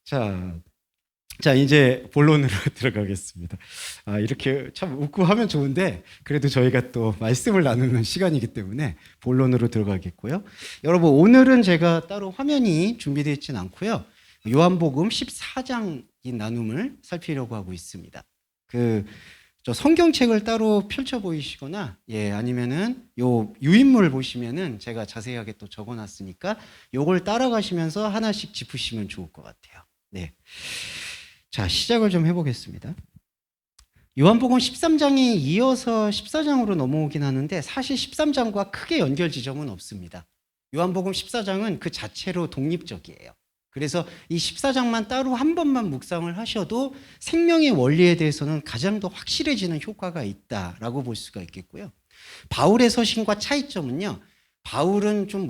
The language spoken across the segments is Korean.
자, 이제 본론으로 들어가겠습니다. 이렇게 참 웃고 하면 좋은데 그래도 저희가 또 말씀을 나누는 시간이기 때문에 본론으로 들어가겠고요. 여러분, 오늘은 제가 따로 화면이 준비되어 있진 않고요. 요한복음 14장 이 나눔을 살피려고 하고 있습니다. 저 성경책을 따로 펼쳐 보이시거나 아니면은 요 유인물 보시면은 제가 자세하게 또 적어놨으니까 요걸 따라가시면서 하나씩 짚으시면 좋을 것 같아요. 네. 자, 시작을 좀 해보겠습니다. 요한복음 13장이 이어서 14장으로 넘어오긴 하는데 사실 13장과 크게 연결 지점은 없습니다. 요한복음 14장은 그 자체로 독립적이에요. 그래서 이 14장만 따로 한 번만 묵상을 하셔도 생명의 원리에 대해서는 가장 더 확실해지는 효과가 있다라고 볼 수가 있겠고요. 바울의 서신과 차이점은요, 바울은 좀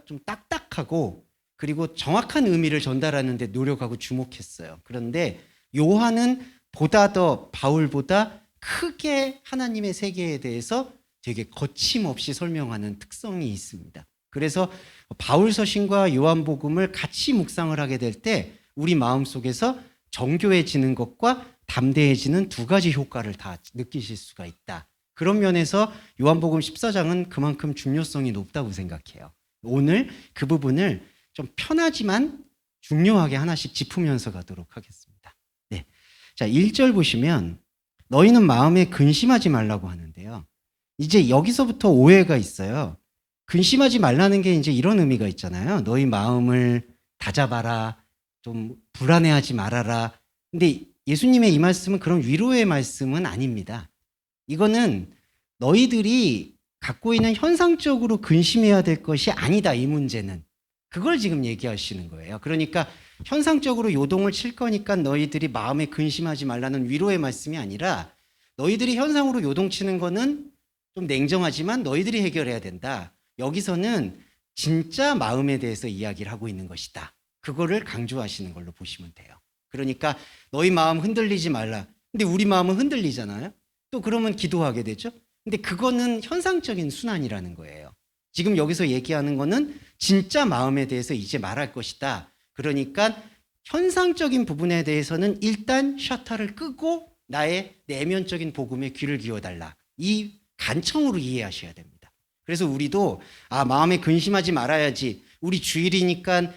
좀 딱딱하고 그리고 정확한 의미를 전달하는 데 노력하고 주목했어요. 그런데 요한은 보다 더 바울보다 크게 하나님의 세계에 대해서 되게 거침없이 설명하는 특성이 있습니다. 그래서 바울 서신과 요한복음을 같이 묵상을 하게 될 때 우리 마음속에서 정교해지는 것과 담대해지는 두 가지 효과를 다 느끼실 수가 있다. 그런 면에서 요한복음 14장은 그만큼 중요성이 높다고 생각해요. 오늘 그 부분을 좀 편하지만 중요하게 하나씩 짚으면서 가도록 하겠습니다. 네. 자, 1절 보시면 너희는 마음에 근심하지 말라고 하는데요. 이제 여기서부터 오해가 있어요. 근심하지 말라는 게 이제 이런 의미가 있잖아요. 너희 마음을 다잡아라. 좀 불안해하지 말아라. 근데 예수님의 이 말씀은 그런 위로의 말씀은 아닙니다. 이거는 너희들이 갖고 있는 현상적으로 근심해야 될 것이 아니다, 이 문제는. 그걸 지금 얘기하시는 거예요. 그러니까 현상적으로 요동을 칠 거니까 너희들이 마음에 근심하지 말라는 위로의 말씀이 아니라 너희들이 현상으로 요동치는 거는 좀 냉정하지만 너희들이 해결해야 된다. 여기서는 진짜 마음에 대해서 이야기를 하고 있는 것이다. 그거를 강조하시는 걸로 보시면 돼요. 그러니까 너희 마음 흔들리지 말라. 근데 우리 마음은 흔들리잖아요. 또 그러면 기도하게 되죠. 근데 그거는 현상적인 순환이라는 거예요. 지금 여기서 얘기하는 거는 진짜 마음에 대해서 이제 말할 것이다. 그러니까 현상적인 부분에 대해서는 일단 셔터를 끄고 나의 내면적인 복음에 귀를 기워달라. 이 간청으로 이해하셔야 됩니다. 그래서 우리도 마음에 근심하지 말아야지. 우리 주일이니까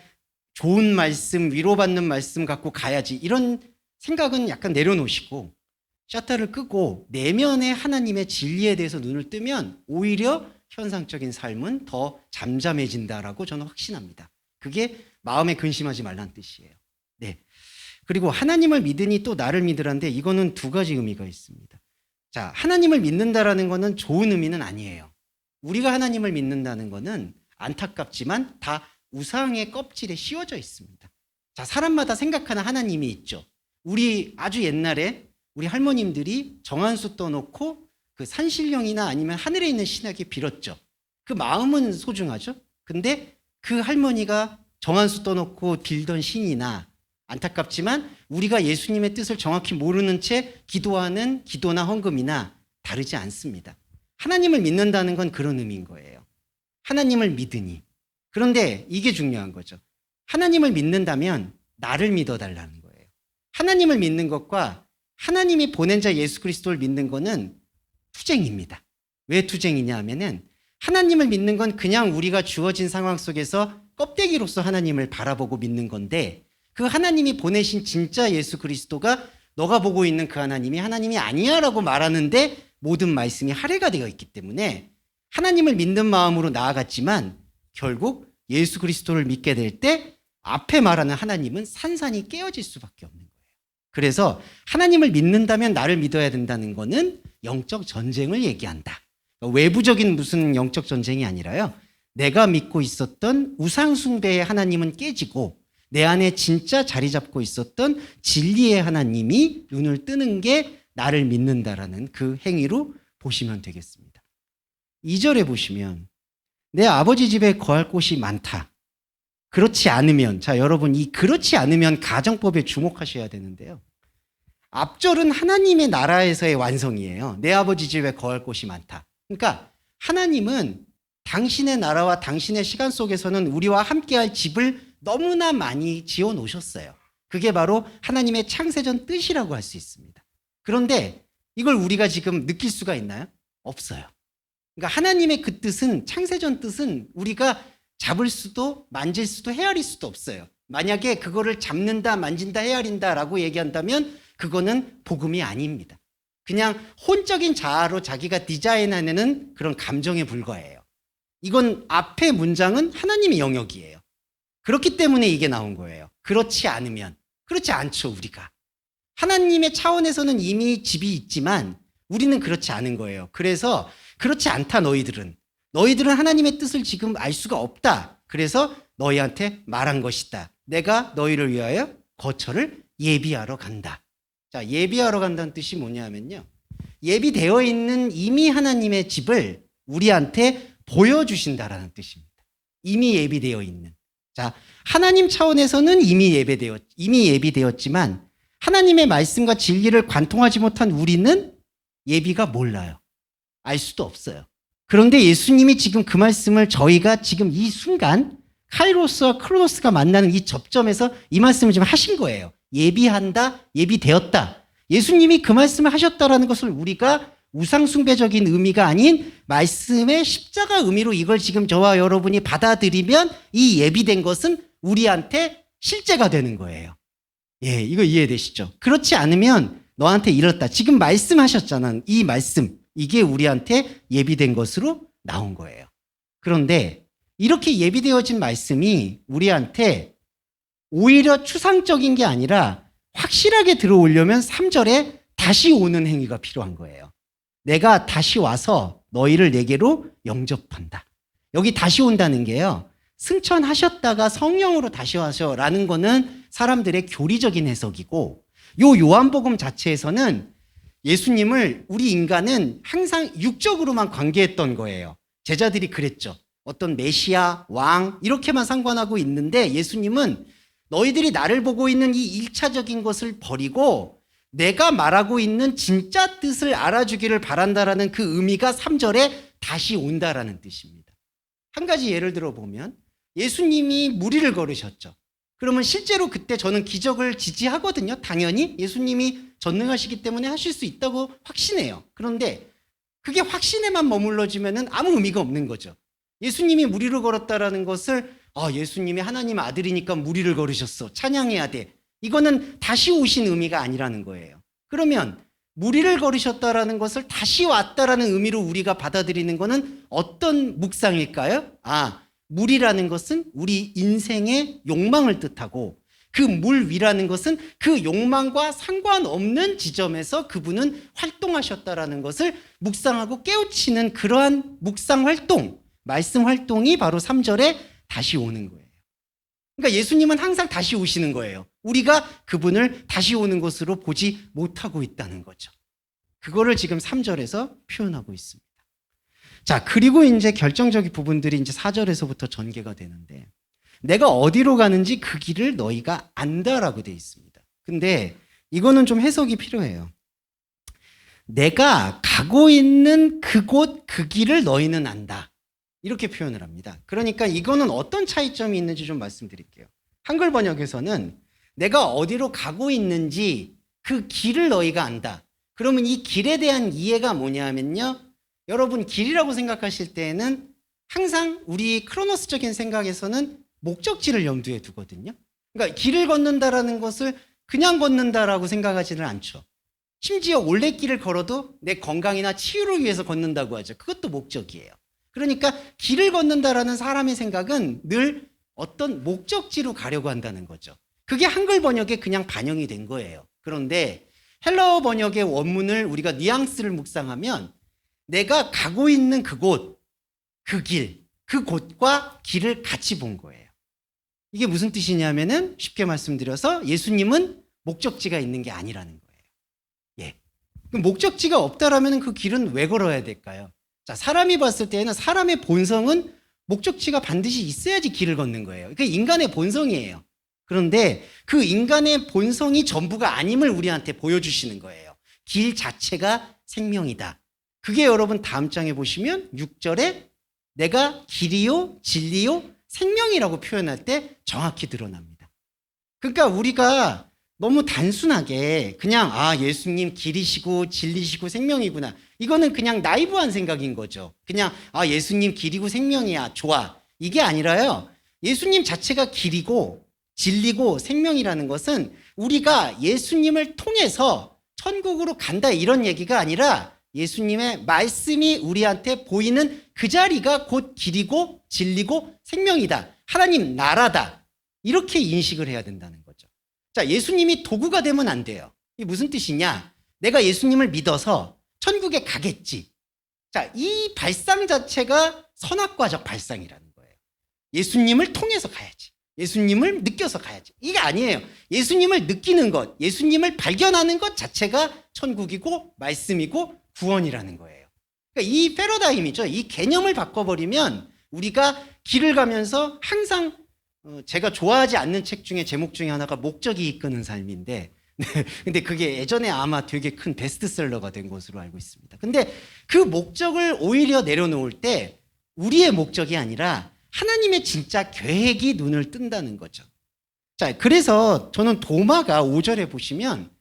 좋은 말씀, 위로받는 말씀 갖고 가야지. 이런 생각은 약간 내려놓으시고 셔터를 끄고 내면의 하나님의 진리에 대해서 눈을 뜨면 오히려 현상적인 삶은 더 잠잠해진다라고 저는 확신합니다. 그게 마음에 근심하지 말라는 뜻이에요. 네. 그리고 하나님을 믿으니 또 나를 믿으라는데 이거는 두 가지 의미가 있습니다. 자, 하나님을 믿는다라는 거는 좋은 의미는 아니에요. 우리가 하나님을 믿는다는 거는 안타깝지만 다 우상의 껍질에 씌워져 있습니다. 자, 사람마다 생각하는 하나님이 있죠. 우리 아주 옛날에 우리 할머님들이 정한수 떠놓고 그 산신령이나 아니면 하늘에 있는 신에게 빌었죠. 그 마음은 소중하죠. 근데 그 할머니가 정한수 떠놓고 빌던 신이나 안타깝지만 우리가 예수님의 뜻을 정확히 모르는 채 기도하는 기도나 헌금이나 다르지 않습니다. 하나님을 믿는다는 건 그런 의미인 거예요. 하나님을 믿으니. 그런데 이게 중요한 거죠. 하나님을 믿는다면 나를 믿어달라는 거예요. 하나님을 믿는 것과 하나님이 보낸 자 예수 그리스도를 믿는 거는 투쟁입니다. 왜 투쟁이냐 하면은 하나님을 믿는 건 그냥 우리가 주어진 상황 속에서 껍데기로서 하나님을 바라보고 믿는 건데 그 하나님이 보내신 진짜 예수 그리스도가 너가 보고 있는 그 하나님이 하나님이 아니야 라고 말하는데 모든 말씀이 할애가 되어 있기 때문에 하나님을 믿는 마음으로 나아갔지만 결국 예수 그리스도를 믿게 될 때 앞에 말하는 하나님은 산산이 깨어질 수밖에 없는 거예요. 그래서 하나님을 믿는다면 나를 믿어야 된다는 거는 영적 전쟁을 얘기한다. 외부적인 무슨 영적 전쟁이 아니라요. 내가 믿고 있었던 우상 숭배의 하나님은 깨지고 내 안에 진짜 자리 잡고 있었던 진리의 하나님이 눈을 뜨는 게 나를 믿는다라는 그 행위로 보시면 되겠습니다. 2절에 보시면 내 아버지 집에 거할 곳이 많다. 그렇지 않으면, 자, 여러분, 이 그렇지 않으면 가정법에 주목하셔야 되는데요. 앞절은 하나님의 나라에서의 완성이에요. 내 아버지 집에 거할 곳이 많다. 그러니까 하나님은 당신의 나라와 당신의 시간 속에서는 우리와 함께할 집을 너무나 많이 지어 놓으셨어요. 그게 바로 하나님의 창세전 뜻이라고 할 수 있습니다. 그런데 이걸 우리가 지금 느낄 수가 있나요? 없어요. 그러니까 하나님의 그 뜻은, 창세전 뜻은 우리가 잡을 수도 만질 수도 헤아릴 수도 없어요. 만약에 그거를 잡는다, 만진다, 헤아린다라고 얘기한다면 그거는 복음이 아닙니다. 그냥 혼적인 자아로 자기가 디자인해내는 그런 감정에 불과해요. 이건 앞의 문장은 하나님의 영역이에요. 그렇기 때문에 이게 나온 거예요. 그렇지 않으면. 그렇지 않죠, 우리가. 하나님의 차원에서는 이미 집이 있지만 우리는 그렇지 않은 거예요. 그래서 그렇지 않다, 너희들은. 너희들은 하나님의 뜻을 지금 알 수가 없다. 그래서 너희한테 말한 것이다. 내가 너희를 위하여 거처를 예비하러 간다. 자, 예비하러 간다는 뜻이 뭐냐면요. 예비되어 있는 이미 하나님의 집을 우리한테 보여주신다라는 뜻입니다. 이미 예비되어 있는. 자, 하나님 차원에서는 이미 예비되었지만 하나님의 말씀과 진리를 관통하지 못한 우리는 예비가 몰라요. 알 수도 없어요. 그런데 예수님이 지금 그 말씀을 저희가 지금 이 순간 카이로스와 크로노스가 만나는 이 접점에서 이 말씀을 지금 하신 거예요. 예비한다, 예비되었다. 예수님이 그 말씀을 하셨다라는 것을 우리가 우상숭배적인 의미가 아닌 말씀의 십자가 의미로 이걸 지금 저와 여러분이 받아들이면 이 예비된 것은 우리한테 실제가 되는 거예요. 예, 이거 이해되시죠? 그렇지 않으면 너한테 이렇다. 지금 말씀하셨잖아. 이 말씀. 이게 우리한테 예비된 것으로 나온 거예요. 그런데 이렇게 예비되어진 말씀이 우리한테 오히려 추상적인 게 아니라 확실하게 들어오려면 3절에 다시 오는 행위가 필요한 거예요. 내가 다시 와서 너희를 내게로 영접한다. 여기 다시 온다는 게요. 승천하셨다가 성령으로 다시 와서라는 거는 사람들의 교리적인 해석이고, 요 요한복음 자체에서는 예수님을 우리 인간은 항상 육적으로만 관계했던 거예요. 제자들이 그랬죠. 어떤 메시아, 왕 이렇게만 상관하고 있는데 예수님은 너희들이 나를 보고 있는 이 1차적인 것을 버리고 내가 말하고 있는 진짜 뜻을 알아주기를 바란다라는 그 의미가 3절에 다시 온다라는 뜻입니다. 한 가지 예를 들어보면 예수님이 무리를 걸으셨죠. 그러면 실제로 그때 저는 기적을 지지하거든요. 당연히 예수님이 전능하시기 때문에 하실 수 있다고 확신해요. 그런데 그게 확신에만 머물러지면 아무 의미가 없는 거죠. 예수님이 무리를 걸었다라는 것을 예수님이 하나님 아들이니까 무리를 걸으셨어. 찬양해야 돼. 이거는 다시 오신 의미가 아니라는 거예요. 그러면 무리를 걸으셨다라는 것을 다시 왔다라는 의미로 우리가 받아들이는 것은 어떤 묵상일까요? 물이라는 것은 우리 인생의 욕망을 뜻하고 그 물 위라는 것은 그 욕망과 상관없는 지점에서 그분은 활동하셨다라는 것을 묵상하고 깨우치는 그러한 묵상 활동, 말씀 활동이 바로 3절에 다시 오는 거예요. 그러니까 예수님은 항상 다시 오시는 거예요. 우리가 그분을 다시 오는 것으로 보지 못하고 있다는 거죠. 그거를 지금 3절에서 표현하고 있습니다. 자, 그리고 이제 결정적인 부분들이 이제 4절에서부터 전개가 되는데, 내가 어디로 가는지 그 길을 너희가 안다라고 되어 있습니다. 근데 이거는 좀 해석이 필요해요. 내가 가고 있는 그곳, 그 길을 너희는 안다. 이렇게 표현을 합니다. 그러니까 이거는 어떤 차이점이 있는지 좀 말씀드릴게요. 한글 번역에서는 내가 어디로 가고 있는지 그 길을 너희가 안다. 그러면 이 길에 대한 이해가 뭐냐면요. 여러분, 길이라고 생각하실 때에는 항상 우리 크로노스적인 생각에서는 목적지를 염두에 두거든요. 그러니까 길을 걷는다라는 것을 그냥 걷는다라고 생각하지는 않죠. 심지어 올레길을 걸어도 내 건강이나 치유를 위해서 걷는다고 하죠. 그것도 목적이에요. 그러니까 길을 걷는다라는 사람의 생각은 늘 어떤 목적지로 가려고 한다는 거죠. 그게 한글 번역에 그냥 반영이 된 거예요. 그런데 헬라어 번역의 원문을 우리가 뉘앙스를 묵상하면 내가 가고 있는 그곳, 그 길, 그곳과 길을 같이 본 거예요. 이게 무슨 뜻이냐면은 쉽게 말씀드려서 예수님은 목적지가 있는 게 아니라는 거예요. 예. 그럼 목적지가 없다라면 그 길은 왜 걸어야 될까요? 자, 사람이 봤을 때는 사람의 본성은 목적지가 반드시 있어야지 길을 걷는 거예요. 그게 인간의 본성이에요. 그런데 그 인간의 본성이 전부가 아님을 우리한테 보여주시는 거예요. 길 자체가 생명이다. 그게 여러분 다음 장에 보시면 6절에 내가 길이요 진리요 생명이라고 표현할 때 정확히 드러납니다. 그러니까 우리가 너무 단순하게 그냥 예수님 길이시고 진리시고 생명이구나. 이거는 그냥 나이브한 생각인 거죠. 그냥 예수님 길이고 생명이야. 좋아. 이게 아니라요. 예수님 자체가 길이고 진리고 생명이라는 것은 우리가 예수님을 통해서 천국으로 간다 이런 얘기가 아니라 예수님의 말씀이 우리한테 보이는 그 자리가 곧 길이고 진리고 생명이다. 하나님 나라다. 이렇게 인식을 해야 된다는 거죠. 자, 예수님이 도구가 되면 안 돼요. 이게 무슨 뜻이냐? 내가 예수님을 믿어서 천국에 가겠지. 자, 이 발상 자체가 선악과적 발상이라는 거예요. 예수님을 통해서 가야지. 예수님을 느껴서 가야지. 이게 아니에요. 예수님을 느끼는 것, 예수님을 발견하는 것 자체가 천국이고 말씀이고 구원이라는 거예요. 그러니까 이 패러다임이죠. 이 개념을 바꿔버리면 우리가 길을 가면서 항상 제가 좋아하지 않는 책 중에 제목 중에 하나가 목적이 이끄는 삶인데 근데 그게 예전에 아마 되게 큰 베스트셀러가 된 것으로 알고 있습니다. 근데 그 목적을 오히려 내려놓을 때 우리의 목적이 아니라 하나님의 진짜 계획이 눈을 뜬다는 거죠. 자, 그래서 저는 도마가 5절에 보시면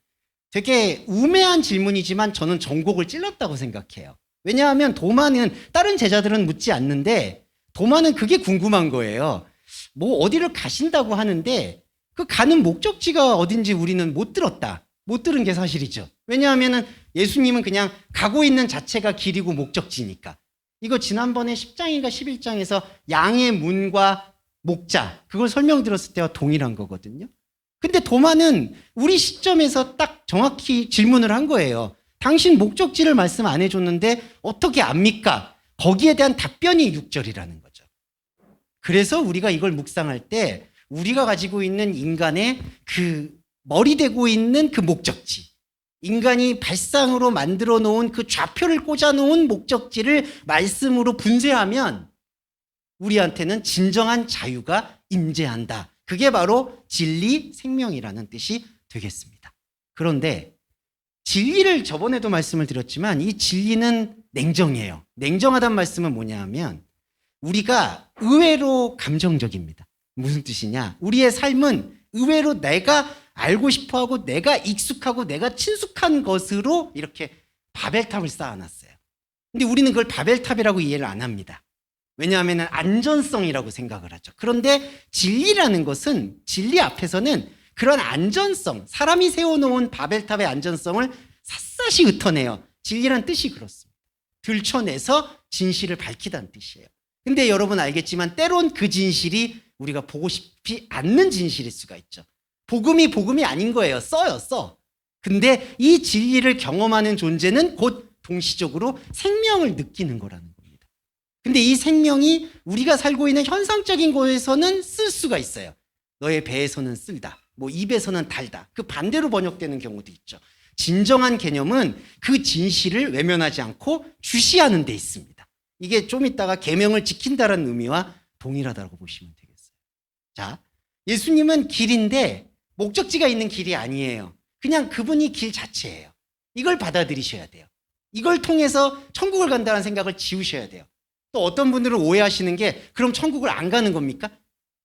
되게 우매한 질문이지만 저는 전곡을 찔렀다고 생각해요. 왜냐하면 도마는 다른 제자들은 묻지 않는데 도마는 그게 궁금한 거예요. 뭐 어디를 가신다고 하는데 그 가는 목적지가 어딘지 우리는 못 들었다. 못 들은 게 사실이죠. 왜냐하면 예수님은 그냥 가고 있는 자체가 길이고 목적지니까. 이거 지난번에 10장인가 11장에서 양의 문과 목자 그걸 설명드렸을 때와 동일한 거거든요. 근데 도마는 우리 시점에서 딱 정확히 질문을 한 거예요. 당신 목적지를 말씀 안 해줬는데 어떻게 압니까? 거기에 대한 답변이 6절이라는 거죠. 그래서 우리가 이걸 묵상할 때 우리가 가지고 있는 인간의 그 머리 대고 있는 그 목적지, 인간이 발상으로 만들어 놓은 그 좌표를 꽂아 놓은 목적지를 말씀으로 분쇄하면 우리한테는 진정한 자유가 임재한다. 그게 바로 진리, 생명이라는 뜻이 되겠습니다. 그런데 진리를 저번에도 말씀을 드렸지만 이 진리는 냉정해요. 냉정하다는 말씀은 뭐냐 하면 우리가 의외로 감정적입니다. 무슨 뜻이냐? 우리의 삶은 의외로 내가 알고 싶어하고 내가 익숙하고 내가 친숙한 것으로 이렇게 바벨탑을 쌓아놨어요. 근데 우리는 그걸 바벨탑이라고 이해를 안 합니다. 왜냐하면 안전성이라고 생각을 하죠. 그런데 진리라는 것은 진리 앞에서는 그런 안전성, 사람이 세워놓은 바벨탑의 안전성을 샅샅이 흩어내요. 진리란 뜻이 그렇습니다. 들춰내서 진실을 밝히다는 뜻이에요. 근데 여러분 알겠지만 때론 그 진실이 우리가 보고 싶지 않는 진실일 수가 있죠. 복음이 아닌 거예요. 써. 근데 이 진리를 경험하는 존재는 곧 동시적으로 생명을 느끼는 거라는 겁니다. 근데 이 생명이 우리가 살고 있는 현상적인 곳에서는 쓸 수가 있어요. 너의 배에서는 쓸다. 뭐 입에서는 달다. 그 반대로 번역되는 경우도 있죠. 진정한 개념은 그 진실을 외면하지 않고 주시하는 데 있습니다. 이게 좀 이따가 계명을 지킨다는 의미와 동일하다고 보시면 되겠어요. 자, 예수님은 길인데 목적지가 있는 길이 아니에요. 그냥 그분이 길 자체예요. 이걸 받아들이셔야 돼요. 이걸 통해서 천국을 간다는 생각을 지우셔야 돼요. 또 어떤 분들은 오해하시는 게 그럼 천국을 안 가는 겁니까?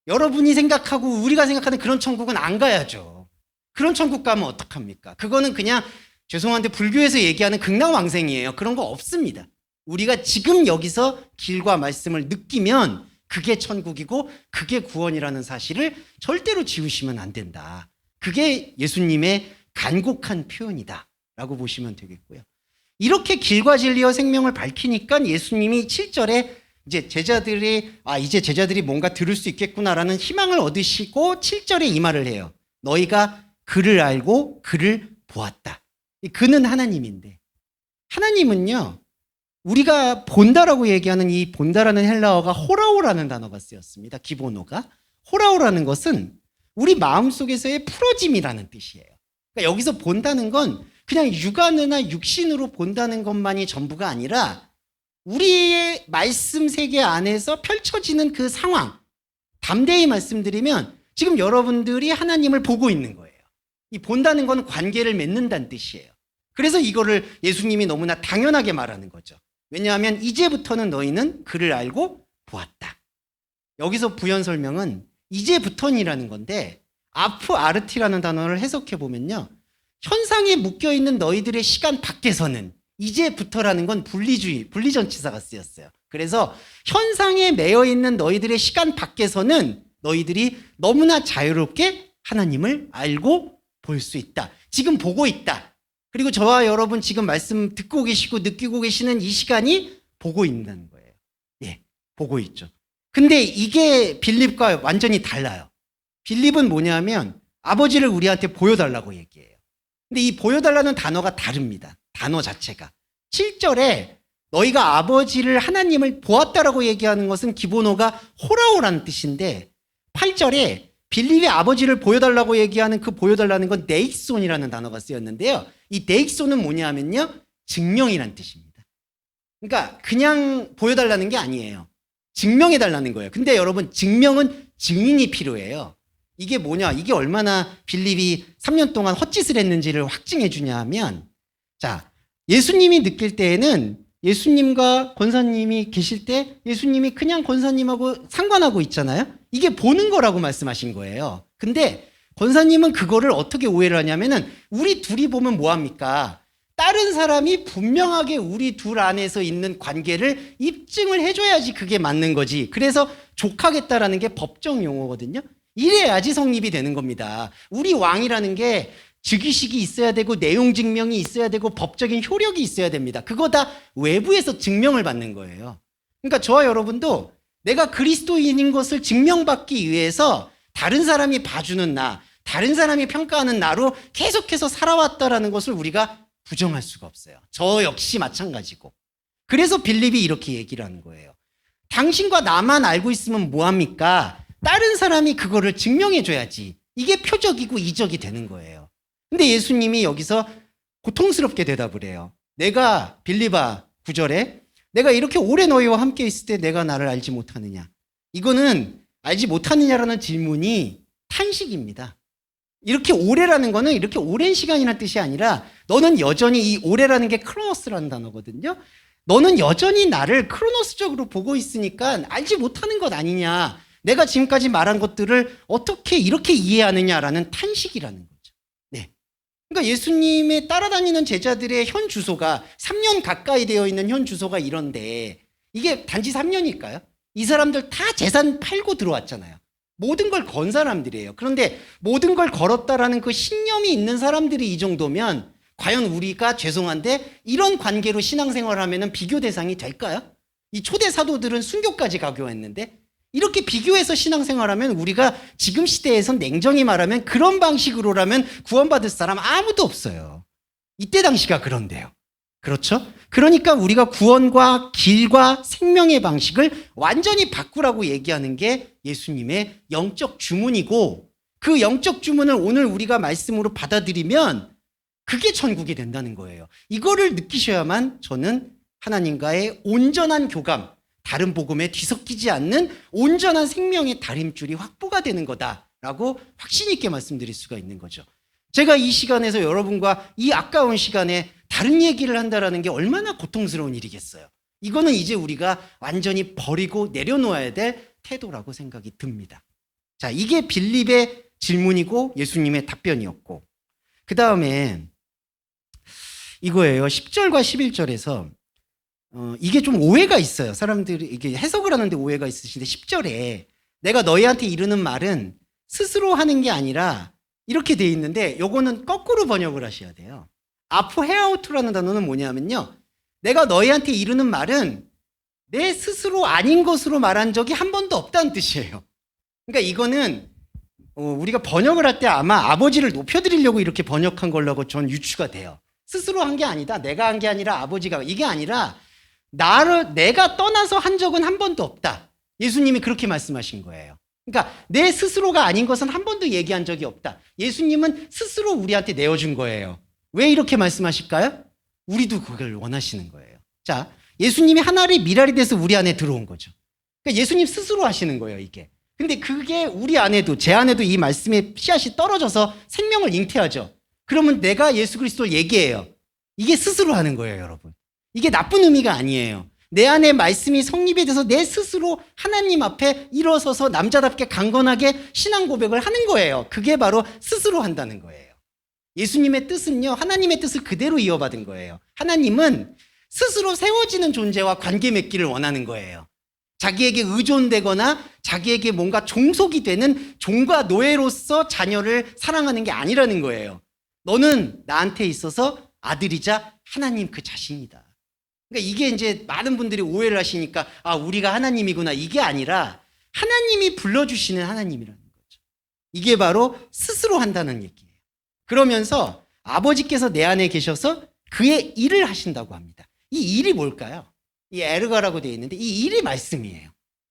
여러분이 생각하고 우리가 생각하는 그런 천국은 안 가야죠. 그런 천국 가면 어떡합니까? 그거는 그냥 죄송한데 불교에서 얘기하는 극락왕생이에요. 그런 거 없습니다. 우리가 지금 여기서 길과 말씀을 느끼면 그게 천국이고 그게 구원이라는 사실을 절대로 지우시면 안 된다. 그게 예수님의 간곡한 표현이다 라고 보시면 되겠고요. 이렇게 길과 진리와 생명을 밝히니까 예수님이 7절에 이제 제자들이 뭔가 들을 수 있겠구나라는 희망을 얻으시고 7절에 이 말을 해요. 너희가 그를 알고 그를 보았다. 그는 하나님인데 하나님은요 우리가 본다라고 얘기하는 이 본다라는 헬라어가 호라오라는 단어가 쓰였습니다. 기본어가. 호라오라는 것은 우리 마음속에서의 풀어짐이라는 뜻이에요. 그러니까 여기서 본다는 건 그냥 육안이나 육신으로 본다는 것만이 전부가 아니라 우리의 말씀 세계 안에서 펼쳐지는 그 상황, 담대히 말씀드리면 지금 여러분들이 하나님을 보고 있는 거예요. 이 본다는 건 관계를 맺는다는 뜻이에요. 그래서 이거를 예수님이 너무나 당연하게 말하는 거죠. 왜냐하면 이제부터는 너희는 그를 알고 보았다. 여기서 부연 설명은 이제부터니라는 건데 아프아르티라는 단어를 해석해 보면요. 현상에 묶여 있는 너희들의 시간 밖에서는 이제부터라는 건 분리주의, 분리전치사가 쓰였어요. 그래서 현상에 매여 있는 너희들의 시간 밖에서는 너희들이 너무나 자유롭게 하나님을 알고 볼 수 있다. 지금 보고 있다. 그리고 저와 여러분 지금 말씀 듣고 계시고 느끼고 계시는 이 시간이 보고 있는 거예요. 예, 보고 있죠. 근데 이게 빌립과 완전히 달라요. 빌립은 뭐냐면 아버지를 우리한테 보여달라고 얘기해요. 근데 이 보여달라는 단어가 다릅니다. 단어 자체가. 7절에 너희가 아버지를 하나님을 보았다라고 얘기하는 것은 기본어가 호라오라는 뜻인데 8절에 빌립이 아버지를 보여달라고 얘기하는 그 보여달라는 건 네익손이라는 단어가 쓰였는데요. 이 네익손은 뭐냐면요. 증명이란 뜻입니다. 그러니까 그냥 보여달라는 게 아니에요. 증명해달라는 거예요. 근데 여러분 증명은 증인이 필요해요. 이게 뭐냐? 이게 얼마나 빌립이 3년 동안 헛짓을 했는지를 확증해 주냐 하면 자, 예수님이 느낄 때에는 예수님과 권사님이 계실 때 예수님이 그냥 권사님하고 상관하고 있잖아요. 이게 보는 거라고 말씀하신 거예요. 근데 권사님은 그거를 어떻게 오해를 하냐면은 우리 둘이 보면 뭐합니까? 다른 사람이 분명하게 우리 둘 안에서 있는 관계를 입증을 해줘야지 그게 맞는 거지. 그래서 족하겠다라는 게 법정 용어거든요. 이래야지 성립이 되는 겁니다. 우리 왕이라는 게 즉위식이 있어야 되고 내용 증명이 있어야 되고 법적인 효력이 있어야 됩니다. 그거 다 외부에서 증명을 받는 거예요. 그러니까 저와 여러분도 내가 그리스도인인 것을 증명받기 위해서 다른 사람이 봐주는 나, 다른 사람이 평가하는 나로 계속해서 살아왔다라는 것을 우리가 부정할 수가 없어요. 저 역시 마찬가지고. 그래서 빌립이 이렇게 얘기를 하는 거예요. 당신과 나만 알고 있으면 뭐합니까? 다른 사람이 그거를 증명해줘야지. 이게 표적이고 이적이 되는 거예요. 근데 예수님이 여기서 고통스럽게 대답을 해요. 내가 빌립아 9절에 내가 이렇게 오래 너희와 함께 있을 때 내가 나를 알지 못하느냐. 이거는 알지 못하느냐라는 질문이 탄식입니다. 이렇게 오래라는 거는 이렇게 오랜 시간이라는 뜻이 아니라 너는 여전히 이 오래라는 게 크로노스라는 단어거든요. 너는 여전히 나를 크로노스적으로 보고 있으니까 알지 못하는 것 아니냐. 내가 지금까지 말한 것들을 어떻게 이렇게 이해하느냐라는 탄식이라는 거죠. 네. 그러니까 예수님의 따라다니는 제자들의 현 주소가 3년 가까이 되어 있는 현 주소가 이런데 이게 단지 3년일까요? 이 사람들 다 재산 팔고 들어왔잖아요. 모든 걸 건 사람들이에요. 그런데 모든 걸 걸었다라는 그 신념이 있는 사람들이 이 정도면 과연 우리가 죄송한데 이런 관계로 신앙생활을 하면 비교 대상이 될까요? 이 초대 사도들은 순교까지 가고 했는데 이렇게 비교해서 신앙생활하면 우리가 지금 시대에선 냉정히 말하면 그런 방식으로라면 구원받을 사람 아무도 없어요. 이때 당시가 그런데요. 그렇죠? 그러니까 우리가 구원과 길과 생명의 방식을 완전히 바꾸라고 얘기하는 게 예수님의 영적 주문이고 그 영적 주문을 오늘 우리가 말씀으로 받아들이면 그게 천국이 된다는 거예요. 이거를 느끼셔야만 저는 하나님과의 온전한 교감, 다른 복음에 뒤섞이지 않는 온전한 생명의 다림줄이 확보가 되는 거다라고 확신 있게 말씀드릴 수가 있는 거죠. 제가 이 시간에서 여러분과 이 아까운 시간에 다른 얘기를 한다는 게 얼마나 고통스러운 일이겠어요. 이거는 이제 우리가 완전히 버리고 내려놓아야 될 태도라고 생각이 듭니다. 자, 이게 빌립의 질문이고 예수님의 답변이었고 그 다음에 이거예요. 10절과 11절에서 이게 좀 오해가 있어요. 사람들이 이게 해석을 하는데 오해가 있으신데 10절에 내가 너희한테 이르는 말은 스스로 하는 게 아니라 이렇게 돼 있는데 요거는 거꾸로 번역을 하셔야 돼요. 아포헤아우토라는 단어는 뭐냐면요. 내가 너희한테 이르는 말은 내 스스로 아닌 것으로 말한 적이 한 번도 없다는 뜻이에요. 그러니까 이거는 우리가 번역을 할 때 아마 아버지를 높여드리려고 이렇게 번역한 걸로 전 유추가 돼요. 스스로 한 게 아니다. 내가 한 게 아니라 아버지가. 이게 아니라 내가 떠나서 한 적은 한 번도 없다. 예수님이 그렇게 말씀하신 거예요. 그러니까 내 스스로가 아닌 것은 한 번도 얘기한 적이 없다. 예수님은 스스로 우리한테 내어준 거예요. 왜 이렇게 말씀하실까요? 우리도 그걸 원하시는 거예요. 자, 예수님이 하나의 미랄이 돼서 우리 안에 들어온 거죠. 그러니까 예수님 스스로 하시는 거예요, 이게. 근데 그게 우리 안에도, 제 안에도 이 말씀의 씨앗이 떨어져서 생명을 잉태하죠. 그러면 내가 예수 그리스도를 얘기해요. 이게 스스로 하는 거예요, 여러분. 이게 나쁜 의미가 아니에요. 내 안에 말씀이 성립이 돼서 내 스스로 하나님 앞에 일어서서 남자답게 강건하게 신앙 고백을 하는 거예요. 그게 바로 스스로 한다는 거예요. 예수님의 뜻은요, 하나님의 뜻을 그대로 이어받은 거예요. 하나님은 스스로 세워지는 존재와 관계 맺기를 원하는 거예요. 자기에게 의존되거나 자기에게 뭔가 종속이 되는 종과 노예로서 자녀를 사랑하는 게 아니라는 거예요. 너는 나한테 있어서 아들이자 하나님 그 자신이다. 그러니까 이게 이제 많은 분들이 오해를 하시니까 아, 우리가 하나님이구나. 이게 아니라 하나님이 불러주시는 하나님이라는 거죠. 이게 바로 스스로 한다는 얘기예요. 그러면서 아버지께서 내 안에 계셔서 그의 일을 하신다고 합니다. 이 일이 뭘까요? 이 에르가라고 되어 있는데 이 일이 말씀이에요.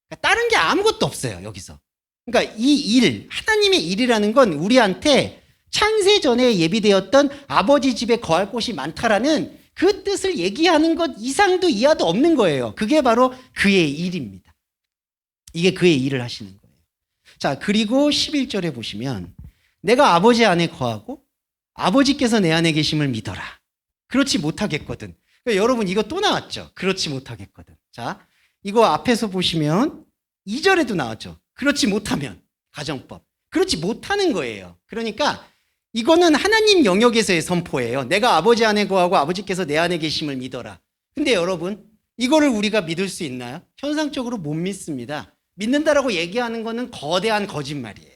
그러니까 다른 게 아무것도 없어요, 여기서. 그러니까 이 일, 하나님의 일이라는 건 우리한테 창세전에 예비되었던 아버지 집에 거할 곳이 많다라는 그 뜻을 얘기하는 것 이상도 이하도 없는 거예요. 그게 바로 그의 일입니다. 이게 그의 일을 하시는 거예요. 자, 그리고 11절에 보시면 내가 아버지 안에 거하고 아버지께서 내 안에 계심을 믿어라. 그렇지 못하겠거든. 그러니까 여러분 이거 또 나왔죠. 그렇지 못하겠거든. 자, 이거 앞에서 보시면 2절에도 나왔죠. 그렇지 못하면 가정법. 그렇지 못하는 거예요. 그러니까 이거는 하나님 영역에서의 선포예요. 내가 아버지 안에 거하고 아버지께서 내 안에 계심을 믿어라. 근데 여러분 이거를 우리가 믿을 수 있나요? 현상적으로 못 믿습니다. 믿는다라고 얘기하는 거는 거대한 거짓말이에요.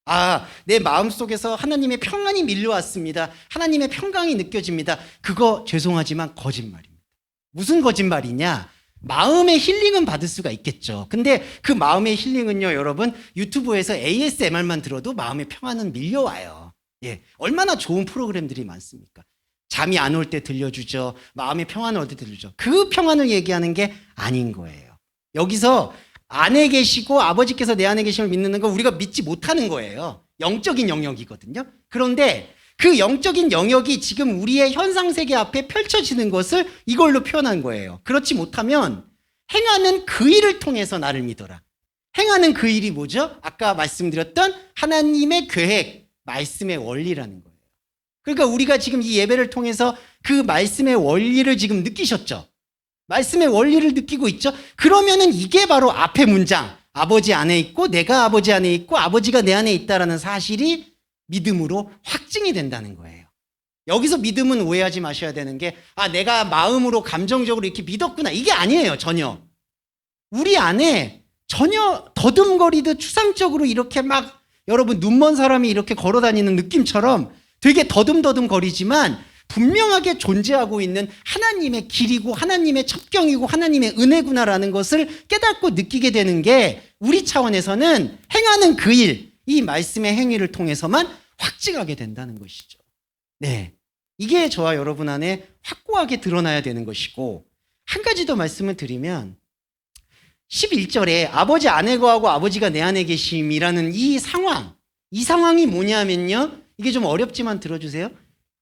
아, 내 마음속에서 하나님의 평안이 밀려왔습니다. 하나님의 평강이 느껴집니다. 그거 죄송하지만 거짓말입니다. 무슨 거짓말이냐? 마음의 힐링은 받을 수가 있겠죠. 근데 그 마음의 힐링은요, 여러분 유튜브에서 ASMR만 들어도 마음의 평안은 밀려와요. 예, 얼마나 좋은 프로그램들이 많습니까? 잠이 안 올 때 들려주죠. 마음의 평안을 얻을 때 들려주죠. 그 평안을 얘기하는 게 아닌 거예요. 여기서 안에 계시고 아버지께서 내 안에 계심을 믿는 거 우리가 믿지 못하는 거예요. 영적인 영역이거든요. 그런데 그 영적인 영역이 지금 우리의 현상세계 앞에 펼쳐지는 것을 이걸로 표현한 거예요. 그렇지 못하면 행하는 그 일을 통해서 나를 믿어라. 행하는 그 일이 뭐죠? 아까 말씀드렸던 하나님의 계획, 말씀의 원리라는 거예요. 그러니까 우리가 지금 이 예배를 통해서 그 말씀의 원리를 지금 느끼셨죠? 말씀의 원리를 느끼고 있죠? 그러면은 이게 바로 앞의 문장, 아버지 안에 있고 내가 아버지 안에 있고 아버지가 내 안에 있다라는 사실이 믿음으로 확증이 된다는 거예요. 여기서 믿음은 오해하지 마셔야 되는 게 아, 내가 마음으로 감정적으로 이렇게 믿었구나. 이게 아니에요, 전혀. 우리 안에 전혀 더듬거리듯 추상적으로 이렇게 막 여러분 눈먼 사람이 이렇게 걸어다니는 느낌처럼 되게 더듬더듬거리지만 분명하게 존재하고 있는 하나님의 길이고 하나님의 첩경이고 하나님의 은혜구나라는 것을 깨닫고 느끼게 되는 게 우리 차원에서는 행하는 그 일, 이 말씀의 행위를 통해서만 확증하게 된다는 것이죠. 네, 이게 저와 여러분 안에 확고하게 드러나야 되는 것이고 한 가지 더 말씀을 드리면 11절에 아버지 안에 거하고 아버지가 내 안에 계심이라는 이 상황이 뭐냐면요. 이게 좀 어렵지만 들어주세요.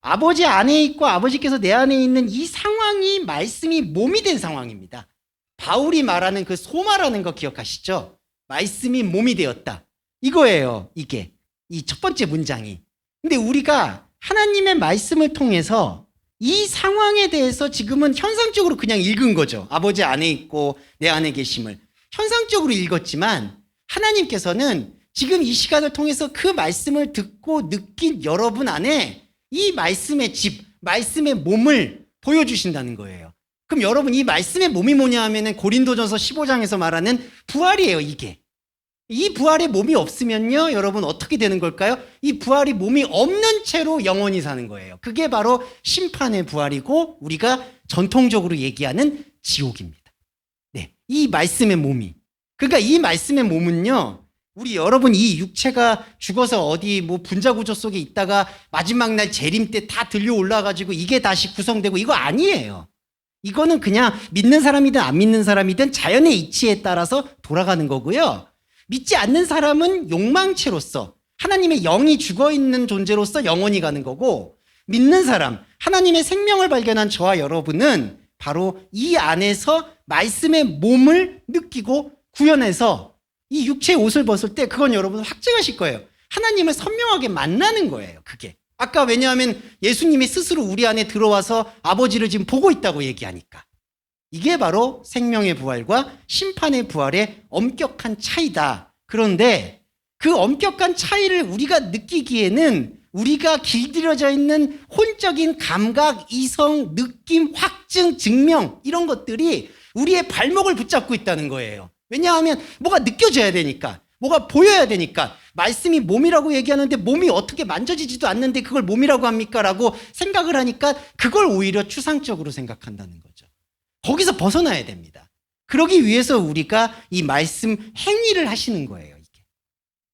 아버지 안에 있고 아버지께서 내 안에 있는 이 상황이 말씀이 몸이 된 상황입니다. 바울이 말하는 그 소마라는 거 기억하시죠? 말씀이 몸이 되었다. 이거예요. 이게 이 첫 번째 문장이. 근데 우리가 하나님의 말씀을 통해서 이 상황에 대해서 지금은 현상적으로 그냥 읽은 거죠. 아버지 안에 있고 내 안에 계심을 현상적으로 읽었지만 하나님께서는 지금 이 시간을 통해서 그 말씀을 듣고 느낀 여러분 안에 이 말씀의 집, 말씀의 몸을 보여주신다는 거예요. 그럼 여러분 이 말씀의 몸이 뭐냐 하면은 고린도전서 15장에서 말하는 부활이에요, 이게. 이 부활의 몸이 없으면요, 여러분 어떻게 되는 걸까요? 이 부활이 몸이 없는 채로 영원히 사는 거예요. 그게 바로 심판의 부활이고 우리가 전통적으로 얘기하는 지옥입니다. 네, 이 말씀의 몸이. 그러니까 이 말씀의 몸은요, 우리 여러분 이 육체가 죽어서 어디 뭐 분자구조 속에 있다가 마지막 날 재림 때 다 들려 올라가지고 이게 다시 구성되고 이거 아니에요. 이거는 그냥 믿는 사람이든 안 믿는 사람이든 자연의 이치에 따라서 돌아가는 거고요. 믿지 않는 사람은 욕망체로서 하나님의 영이 죽어있는 존재로서 영원히 가는 거고 믿는 사람, 하나님의 생명을 발견한 저와 여러분은 바로 이 안에서 말씀의 몸을 느끼고 구현해서 이 육체의 옷을 벗을 때 그건 여러분 확증하실 거예요. 하나님을 선명하게 만나는 거예요. 그게. 아까 왜냐하면 예수님이 스스로 우리 안에 들어와서 아버지를 지금 보고 있다고 얘기하니까. 이게 바로 생명의 부활과 심판의 부활의 엄격한 차이다. 그런데 그 엄격한 차이를 우리가 느끼기에는 우리가 길들여져 있는 혼적인 감각, 이성, 느낌, 확증, 증명 이런 것들이 우리의 발목을 붙잡고 있다는 거예요. 왜냐하면 뭐가 느껴져야 되니까, 뭐가 보여야 되니까. 말씀이 몸이라고 얘기하는데 몸이 어떻게 만져지지도 않는데 그걸 몸이라고 합니까? 라고 생각을 하니까 그걸 오히려 추상적으로 생각한다는 거죠. 거기서 벗어나야 됩니다. 그러기 위해서 우리가 이 말씀 행위를 하시는 거예요. 이게.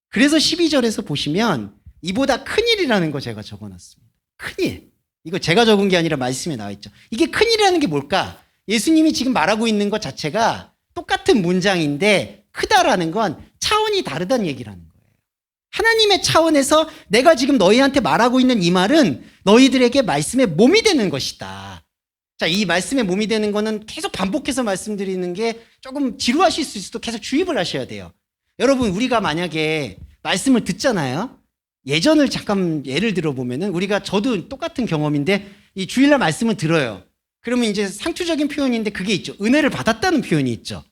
그래서 12절에서 보시면 이보다 큰일이라는 거 제가 적어놨습니다. 큰일. 이거 제가 적은 게 아니라 말씀에 나와 있죠. 이게 큰일이라는 게 뭘까? 예수님이 지금 말하고 있는 것 자체가 똑같은 문장인데 크다라는 건 차원이 다르다는 얘기라는 거예요. 하나님의 차원에서 내가 지금 너희한테 말하고 있는 이 말은 너희들에게 말씀의 몸이 되는 것이다. 자, 이 말씀의 몸이 되는 거는 계속 반복해서 말씀드리는 게 조금 지루하실 수 있어도 계속 주입을 하셔야 돼요. 여러분, 우리가 만약에 말씀을 듣잖아요. 예전을 잠깐 예를 들어보면은 우리가 저도 똑같은 경험인데 이 주일날 말씀을 들어요. 그러면 이제 상투적인 표현인데 그게 있죠. 은혜를 받았다는 표현이 있죠.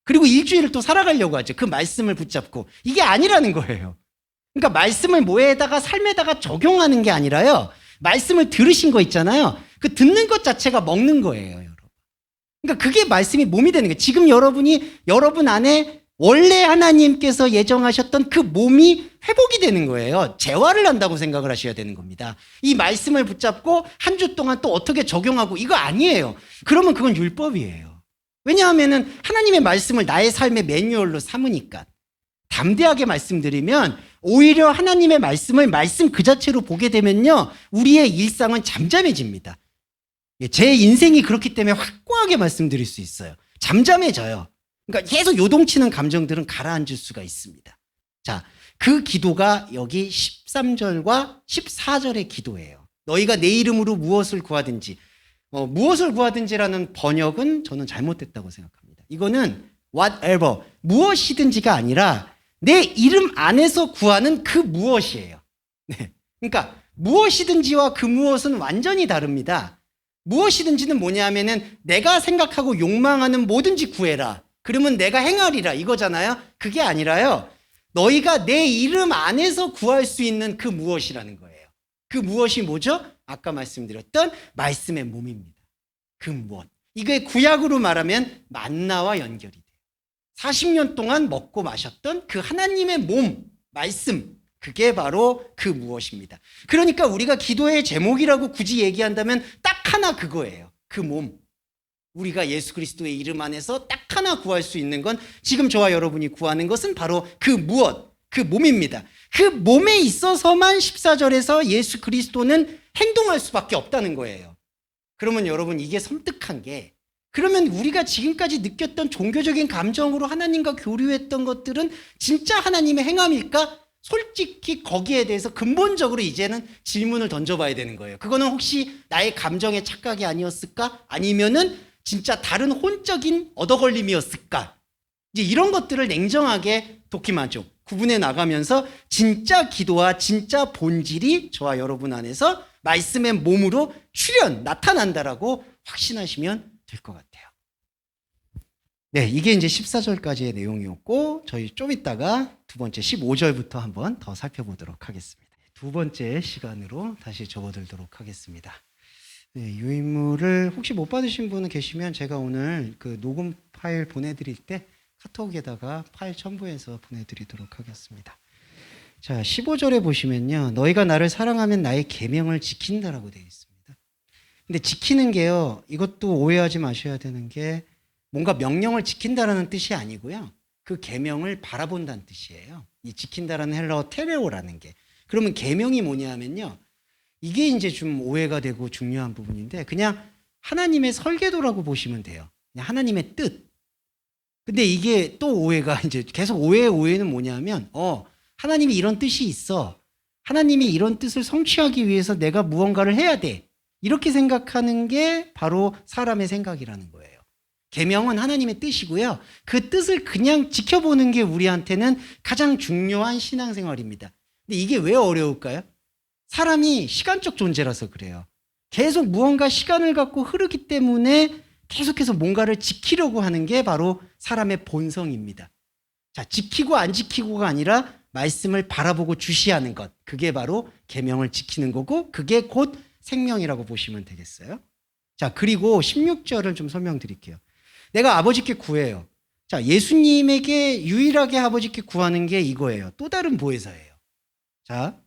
그리고 일주일을 또 살아가려고 하죠. 그 말씀을 붙잡고. 이게 아니라는 거예요. 그러니까 말씀을 뭐에다가 삶에다가 적용하는 게 아니라요. 말씀을 들으신 거 있잖아요. 그 듣는 것 자체가 먹는 거예요, 여러분. 그러니까 그게 말씀이 몸이 되는 거예요. 지금 여러분이 여러분 안에 원래 하나님께서 예정하셨던 그 몸이 회복이 되는 거예요. 재활을 한다고 생각을 하셔야 되는 겁니다. 이 말씀을 붙잡고 한 주 동안 또 어떻게 적용하고 이거 아니에요. 그러면 그건 율법이에요. 왜냐하면 하나님의 말씀을 나의 삶의 매뉴얼로 삼으니까. 담대하게 말씀드리면 오히려 하나님의 말씀을 말씀 그 자체로 보게 되면요. 우리의 일상은 잠잠해집니다. 제 인생이 그렇기 때문에 확고하게 말씀드릴 수 있어요. 잠잠해져요. 그러니까 계속 요동치는 감정들은 가라앉을 수가 있습니다. 자, 그 기도가 여기 13절과 14절의 기도예요. 너희가 내 이름으로 무엇을 구하든지, 무엇을 구하든지라는 번역은 저는 잘못됐다고 생각합니다. 이거는 whatever, 무엇이든지가 아니라 내 이름 안에서 구하는 그 무엇이에요. 네. 그러니까 무엇이든지와 그 무엇은 완전히 다릅니다. 무엇이든지는 뭐냐 하면은 내가 생각하고 욕망하는 뭐든지 구해라. 그러면 내가 행하리라 이거잖아요. 그게 아니라요. 너희가 내 이름 안에서 구할 수 있는 그 무엇이라는 거예요. 그 무엇이 뭐죠? 아까 말씀드렸던 말씀의 몸입니다. 그 무엇. 이게 구약으로 말하면 만나와 연결이 돼요. 40년 동안 먹고 마셨던 그 하나님의 몸, 말씀. 그게 바로 그 무엇입니다. 그러니까 우리가 기도의 제목이라고 굳이 얘기한다면 딱 하나 그거예요. 그 몸. 우리가 예수 그리스도의 이름 안에서 딱 하나 구할 수 있는 건 지금 저와 여러분이 구하는 것은 바로 그 무엇, 그 몸입니다. 그 몸에 있어서만 14절에서 예수 그리스도는 행동할 수밖에 없다는 거예요. 그러면 여러분 이게 섬뜩한 게 그러면 우리가 지금까지 느꼈던 종교적인 감정으로 하나님과 교류했던 것들은 진짜 하나님의 행함일까? 솔직히 거기에 대해서 근본적으로 이제는 질문을 던져봐야 되는 거예요. 그거는 혹시 나의 감정의 착각이 아니었을까? 아니면은 진짜 다른 혼적인 얻어걸림이었을까? 이제 이런 것들을 냉정하게 도키마죠. 구분해 나가면서 진짜 기도와 진짜 본질이 저와 여러분 안에서 말씀의 몸으로 나타난다라고 확신하시면 될 것 같아요. 네, 이게 이제 14절까지의 내용이었고 저희 좀 이따가 두 번째 15절부터 한번 더 살펴보도록 하겠습니다. 두 번째 시간으로 다시 접어들도록 하겠습니다. 네, 유인물을 혹시 못 받으신 분은 계시면 제가 오늘 그 녹음 파일 보내드릴 때 카톡에다가 파일 첨부해서 보내드리도록 하겠습니다. 자, 15절에 보시면요. 너희가 나를 사랑하면 나의 계명을 지킨다라고 되어 있습니다. 근데 지키는 게요. 이것도 오해하지 마셔야 되는 게 뭔가 명령을 지킨다라는 뜻이 아니고요. 그 계명을 바라본다는 뜻이에요. 이 지킨다라는 헬라어 테레오라는 게. 그러면 계명이 뭐냐 하면요. 이게 이제 좀 오해가 되고 중요한 부분인데 그냥 하나님의 설계도라고 보시면 돼요. 그냥 하나님의 뜻. 근데 이게 또 오해가 이제 계속 오해는 뭐냐면 하나님이 이런 뜻이 있어. 하나님이 이런 뜻을 성취하기 위해서 내가 무언가를 해야 돼. 이렇게 생각하는 게 바로 사람의 생각이라는 거예요. 계명은 하나님의 뜻이고요. 그 뜻을 그냥 지켜보는 게 우리한테는 가장 중요한 신앙생활입니다. 근데 이게 왜 어려울까요? 사람이 시간적 존재라서 그래요. 계속 무언가 시간을 갖고 흐르기 때문에 계속해서 뭔가를 지키려고 하는 게 바로 사람의 본성입니다. 자, 지키고 안 지키고가 아니라 말씀을 바라보고 주시하는 것. 그게 바로 계명을 지키는 거고 그게 곧 생명이라고 보시면 되겠어요. 자, 그리고 16절을 좀 설명드릴게요. 내가 아버지께 구해요. 자, 예수님에게 유일하게 아버지께 구하는 게 이거예요. 또 다른 보혜사예요. 자,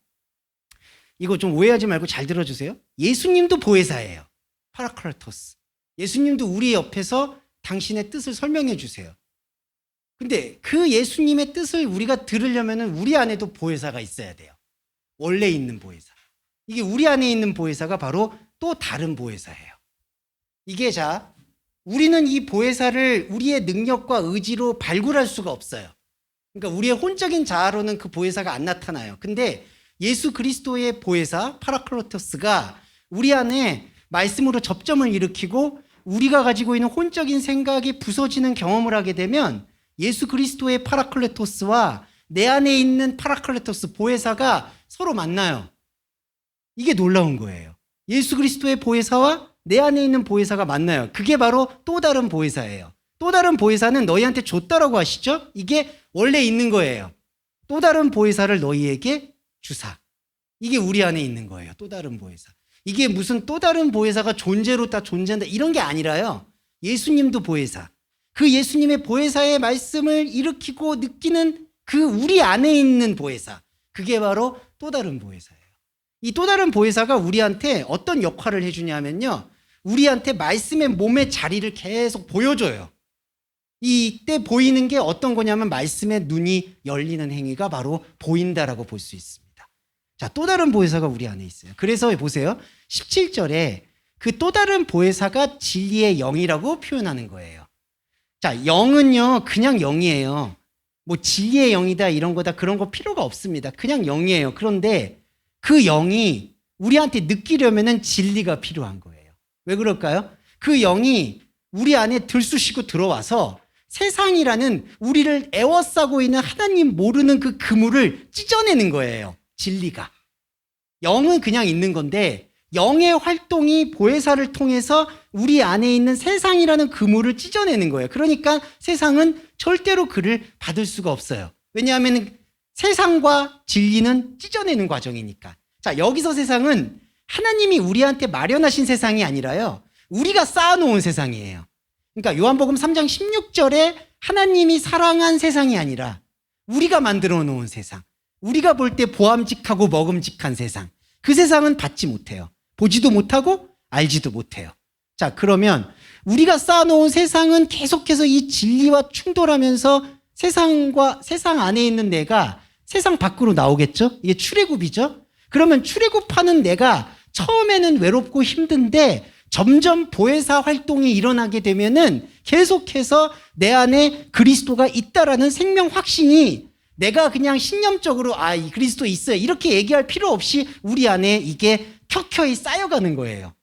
이거 좀 오해하지 말고 잘 들어주세요. 예수님도 보혜사예요. 파라클라토스. 예수님도 우리 옆에서 당신의 뜻을 설명해 주세요. 근데 그 예수님의 뜻을 우리가 들으려면 우리 안에도 보혜사가 있어야 돼요. 원래 있는 보혜사. 이게 우리 안에 있는 보혜사가 바로 또 다른 보혜사예요. 이게 자, 우리는 이 보혜사를 우리의 능력과 의지로 발굴할 수가 없어요. 그러니까 우리의 혼적인 자아로는 그 보혜사가 안 나타나요. 근데 예수 그리스도의 보혜사 파라클로토스가 우리 안에 말씀으로 접점을 일으키고 우리가 가지고 있는 혼적인 생각이 부서지는 경험을 하게 되면 예수 그리스도의 파라클레토스와 내 안에 있는 파라클레토스 보혜사가 서로 만나요. 이게 놀라운 거예요. 예수 그리스도의 보혜사와 내 안에 있는 보혜사가 만나요. 그게 바로 또 다른 보혜사예요. 또 다른 보혜사는 너희한테 줬다라고 하시죠? 이게 원래 있는 거예요. 또 다른 보혜사를 너희에게 주사. 이게 우리 안에 있는 거예요. 또 다른 보혜사. 이게 무슨 또 다른 보혜사가 존재로 다 존재한다 이런 게 아니라요. 예수님도 보혜사. 그 예수님의 보혜사의 말씀을 일으키고 느끼는 그 우리 안에 있는 보혜사. 그게 바로 또 다른 보혜사예요. 이 또 다른 보혜사가 우리한테 어떤 역할을 해주냐면요. 우리한테 말씀의 몸의 자리를 계속 보여줘요. 이때 보이는 게 어떤 거냐면 말씀의 눈이 열리는 행위가 바로 보인다라고 볼 수 있습니다. 자, 또 다른 보혜사가 우리 안에 있어요. 그래서 보세요. 17절에 그 또 다른 보혜사가 진리의 영이라고 표현하는 거예요. 자, 영은요, 그냥 영이에요. 뭐 진리의 영이다 이런 거다 그런 거 필요가 없습니다. 그냥 영이에요. 그런데 그 영이 우리한테 느끼려면은 진리가 필요한 거예요. 왜 그럴까요? 그 영이 우리 안에 들쑤시고 들어와서 세상이라는 우리를 애워싸고 있는 하나님 모르는 그 그물을 찢어내는 거예요. 진리가. 영은 그냥 있는 건데 영의 활동이 보혜사를 통해서 우리 안에 있는 세상이라는 그물을 찢어내는 거예요. 그러니까 세상은 절대로 그를 받을 수가 없어요. 왜냐하면 세상과 진리는 찢어내는 과정이니까. 자, 여기서 세상은 하나님이 우리한테 마련하신 세상이 아니라요. 우리가 쌓아놓은 세상이에요. 그러니까 요한복음 3장 16절에 하나님이 사랑한 세상이 아니라 우리가 만들어 놓은 세상. 우리가 볼 때 보암직하고 먹음직한 세상. 그 세상은 받지 못해요. 보지도 못하고 알지도 못해요. 자, 그러면 우리가 쌓아놓은 세상은 계속해서 이 진리와 충돌하면서 세상 안에 있는 내가 세상 밖으로 나오겠죠? 이게 출애굽이죠? 그러면 출애굽하는 내가 처음에는 외롭고 힘든데 점점 보혜사 활동이 일어나게 되면은 계속해서 내 안에 그리스도가 있다라는 생명 확신이 내가 그냥 신념적으로 이 그리스도 있어요 이렇게 얘기할 필요 없이 우리 안에 이게 켜켜이 쌓여가는 거예요.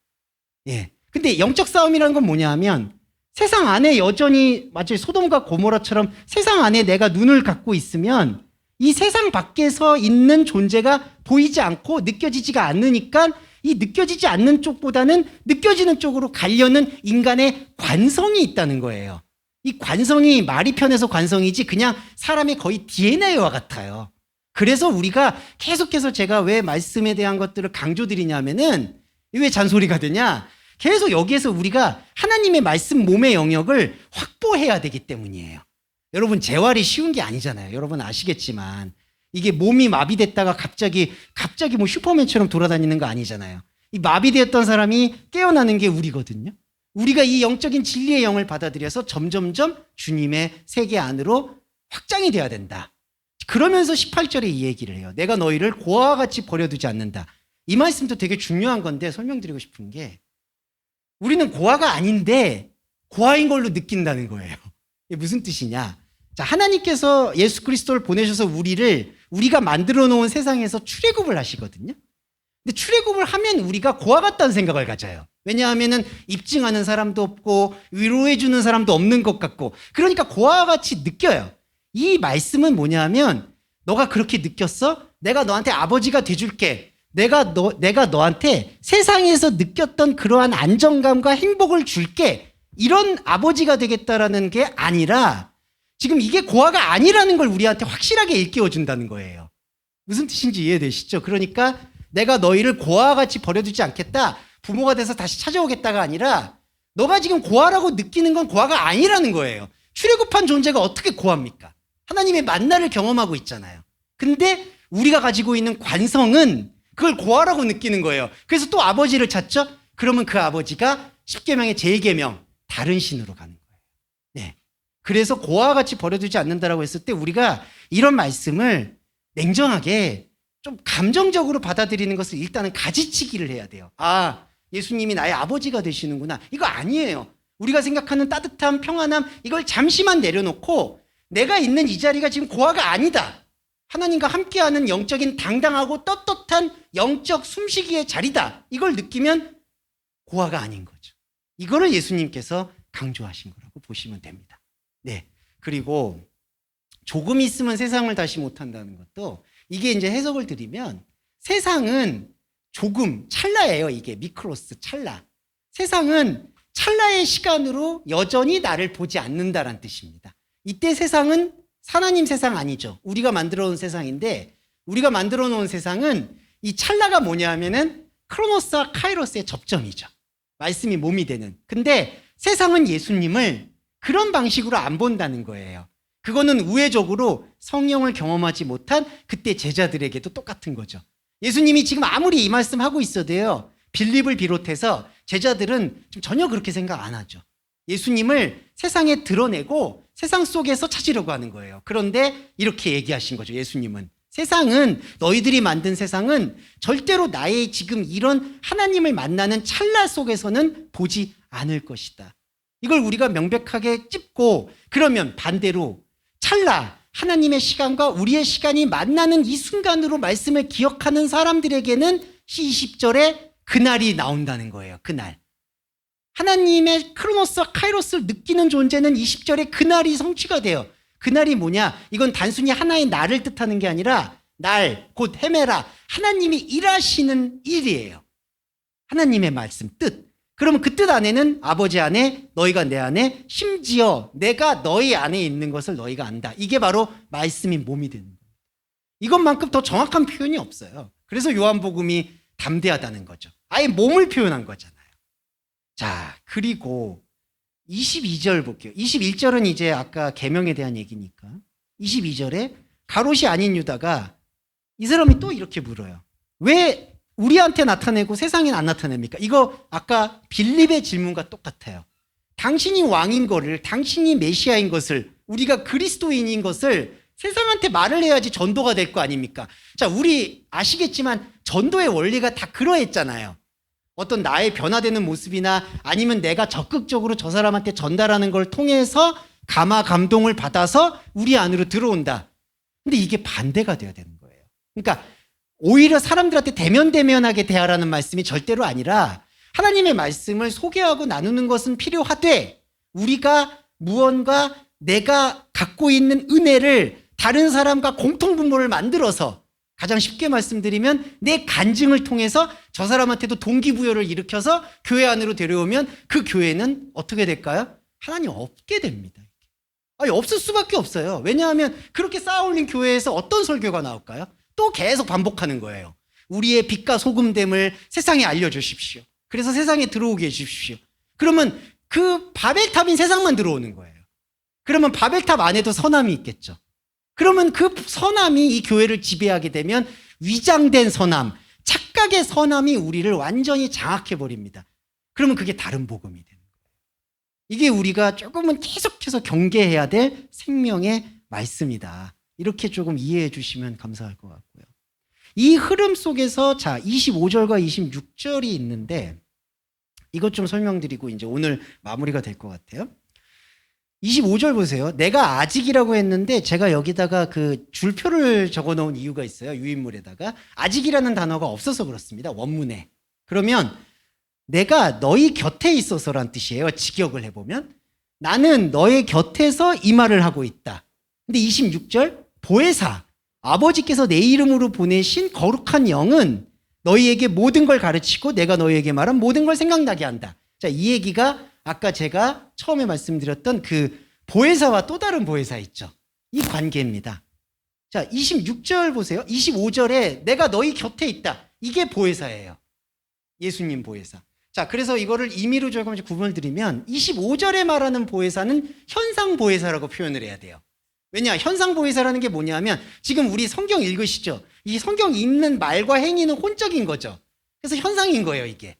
예. 근데 영적 싸움이라는 건 뭐냐 하면 세상 안에 여전히 마치 소돔과 고모라처럼 세상 안에 내가 눈을 갖고 있으면 이 세상 밖에서 있는 존재가 보이지 않고 느껴지지가 않으니까 이 느껴지지 않는 쪽보다는 느껴지는 쪽으로 가려는 인간의 관성이 있다는 거예요. 이 관성이 말이 편해서 관성이지 그냥 사람의 거의 DNA와 같아요. 그래서 우리가 계속해서 제가 왜 말씀에 대한 것들을 강조드리냐면은 왜 잔소리가 되냐? 계속 여기에서 우리가 하나님의 말씀 몸의 영역을 확보해야 되기 때문이에요. 여러분 재활이 쉬운 게 아니잖아요. 여러분 아시겠지만 이게 몸이 마비됐다가 갑자기 뭐 슈퍼맨처럼 돌아다니는 거 아니잖아요. 이 마비되었던 사람이 깨어나는 게 우리거든요. 우리가 이 영적인 진리의 영을 받아들여서 점점점 주님의 세계 안으로 확장이 돼야 된다. 그러면서 18절에 이 얘기를 해요. 내가 너희를 고아와 같이 버려두지 않는다. 이 말씀도 되게 중요한 건데 설명드리고 싶은 게 우리는 고아가 아닌데 고아인 걸로 느낀다는 거예요. 이게 무슨 뜻이냐? 자, 하나님께서 예수 그리스도를 보내셔서 우리가 만들어 놓은 세상에서 출애굽을 하시거든요. 근데 출애굽을 하면 우리가 고아 같다는 생각을 가져요. 왜냐하면은 입증하는 사람도 없고 위로해 주는 사람도 없는 것 같고 그러니까 고아와 같이 느껴요. 이 말씀은 뭐냐면 너가 그렇게 느꼈어? 내가 너한테 아버지가 돼줄게. 내가 너한테 세상에서 느꼈던 그러한 안정감과 행복을 줄게. 이런 아버지가 되겠다라는 게 아니라 지금 이게 고아가 아니라는 걸 우리한테 확실하게 일깨워 준다는 거예요. 무슨 뜻인지 이해되시죠? 그러니까 내가 너희를 고아와 같이 버려두지 않겠다. 부모가 돼서 다시 찾아오겠다가 아니라 너가 지금 고아라고 느끼는 건 고아가 아니라는 거예요. 출애굽한 존재가 어떻게 고아입니까? 하나님의 만나를 경험하고 있잖아요. 근데 우리가 가지고 있는 관성은 그걸 고아라고 느끼는 거예요. 그래서 또 아버지를 찾죠? 그러면 그 아버지가 십계명의 제1계명 다른 신으로 가는 거예요. 네. 그래서 고아와 같이 버려두지 않는다라고 했을 때 우리가 이런 말씀을 냉정하게 좀 감정적으로 받아들이는 것을 일단은 가지치기를 해야 돼요. 아, 예수님이 나의 아버지가 되시는구나. 이거 아니에요. 우리가 생각하는 따뜻함, 평안함 이걸 잠시만 내려놓고 내가 있는 이 자리가 지금 고아가 아니다. 하나님과 함께하는 영적인 당당하고 떳떳한 영적 숨쉬기의 자리다. 이걸 느끼면 고아가 아닌 거죠. 이거를 예수님께서 강조하신 거라고 보시면 됩니다. 네. 그리고 조금 있으면 세상을 다시 못한다는 것도 이게 이제 해석을 드리면 세상은 조금, 찰나예요. 이게 미크로스, 찰나. 세상은 찰나의 시간으로 여전히 나를 보지 않는다라는 뜻입니다. 이때 세상은 하나님 세상 아니죠. 우리가 만들어 놓은 세상인데 우리가 만들어 놓은 세상은 이 찰나가 뭐냐 하면은 크로노스와 카이로스의 접점이죠. 말씀이 몸이 되는. 근데 세상은 예수님을 그런 방식으로 안 본다는 거예요. 그거는 우회적으로 성령을 경험하지 못한 그때 제자들에게도 똑같은 거죠. 예수님이 지금 아무리 이 말씀하고 있어도요. 빌립을 비롯해서 제자들은 좀 전혀 그렇게 생각 안 하죠. 예수님을 세상에 드러내고 세상 속에서 찾으려고 하는 거예요. 그런데 이렇게 얘기하신 거죠. 예수님은 세상은 너희들이 만든 세상은 절대로 나의 지금 이런 하나님을 만나는 찰나 속에서는 보지 않을 것이다. 이걸 우리가 명백하게 찝고 그러면 반대로 찰나 하나님의 시간과 우리의 시간이 만나는 이 순간으로 말씀을 기억하는 사람들에게는 20절에 그날이 나온다는 거예요. 그날. 하나님의 크로노스와 카이로스를 느끼는 존재는 20절에 그날이 성취가 돼요. 그날이 뭐냐? 이건 단순히 하나의 날을 뜻하는 게 아니라 날, 곧 헤메라. 하나님이 일하시는 일이에요. 하나님의 말씀, 뜻. 그러면 그 뜻 안에는 아버지 안에, 너희가 내 안에, 심지어 내가 너희 안에 있는 것을 너희가 안다. 이게 바로 말씀이 몸이 되는 거예요. 이것만큼 더 정확한 표현이 없어요. 그래서 요한복음이 담대하다는 거죠. 아예 몸을 표현한 거잖아요. 자, 그리고 22절 볼게요. 21절은 이제 아까 계명에 대한 얘기니까 22절에 가롯이 아닌 유다가 이 사람이 또 이렇게 물어요. 왜 우리한테 나타내고 세상엔 안 나타냅니까? 이거 아까 빌립의 질문과 똑같아요. 당신이 왕인 거를, 당신이 메시아인 것을, 우리가 그리스도인인 것을 세상한테 말을 해야지 전도가 될 거 아닙니까? 자, 우리 아시겠지만 전도의 원리가 다 그러했잖아요. 어떤 나의 변화되는 모습이나 아니면 내가 적극적으로 저 사람한테 전달하는 걸 통해서 감화 감동을 받아서 우리 안으로 들어온다. 근데 이게 반대가 돼야 되는 거예요. 그러니까 오히려 사람들한테 대면대면하게 대하라는 말씀이 절대로 아니라 하나님의 말씀을 소개하고 나누는 것은 필요하되 우리가 무언가 내가 갖고 있는 은혜를 다른 사람과 공통분모를 만들어서 가장 쉽게 말씀드리면 내 간증을 통해서 저 사람한테도 동기부여를 일으켜서 교회 안으로 데려오면 그 교회는 어떻게 될까요? 하나님 없게 됩니다. 아니, 없을 수밖에 없어요. 왜냐하면 그렇게 쌓아올린 교회에서 어떤 설교가 나올까요? 또 계속 반복하는 거예요. 우리의 빛과 소금됨을 세상에 알려주십시오. 그래서 세상에 들어오게 해주십시오. 그러면 그 바벨탑인 세상만 들어오는 거예요. 그러면 바벨탑 안에도 선함이 있겠죠. 그러면 그 선함이 이 교회를 지배하게 되면 위장된 선함, 착각의 선함이 우리를 완전히 장악해버립니다. 그러면 그게 다른 복음이 되는 거예요. 이게 우리가 조금은 계속해서 경계해야 될 생명의 말씀이다. 이렇게 조금 이해해 주시면 감사할 것 같고요. 이 흐름 속에서 자 25절과 26절이 있는데 이것 좀 설명드리고 이제 오늘 마무리가 될 것 같아요. 25절 보세요. 내가 아직이라고 했는데 제가 여기다가 그 줄표를 적어 놓은 이유가 있어요. 유인물에다가. 아직이라는 단어가 없어서 그렇습니다. 원문에. 그러면 내가 너희 곁에 있어서란 뜻이에요. 직역을 해보면. 나는 너의 곁에서 이 말을 하고 있다. 근데 26절 보혜사 아버지께서 내 이름으로 보내신 거룩한 영은 너희에게 모든 걸 가르치고 내가 너희에게 말한 모든 걸 생각나게 한다. 자, 이 얘기가 아까 제가 처음에 말씀드렸던 그 보혜사와 또 다른 보혜사 있죠. 이 관계입니다. 자, 26절 보세요. 25절에 내가 너희 곁에 있다. 이게 보혜사예요. 예수님 보혜사. 자, 그래서 이거를 임의로 조금 구분을 드리면 25절에 말하는 보혜사는 현상 보혜사라고 표현을 해야 돼요. 왜냐? 현상 보혜사라는 게 뭐냐면 지금 우리 성경 읽으시죠? 이 성경 읽는 말과 행위는 혼적인 거죠. 그래서 현상인 거예요, 이게.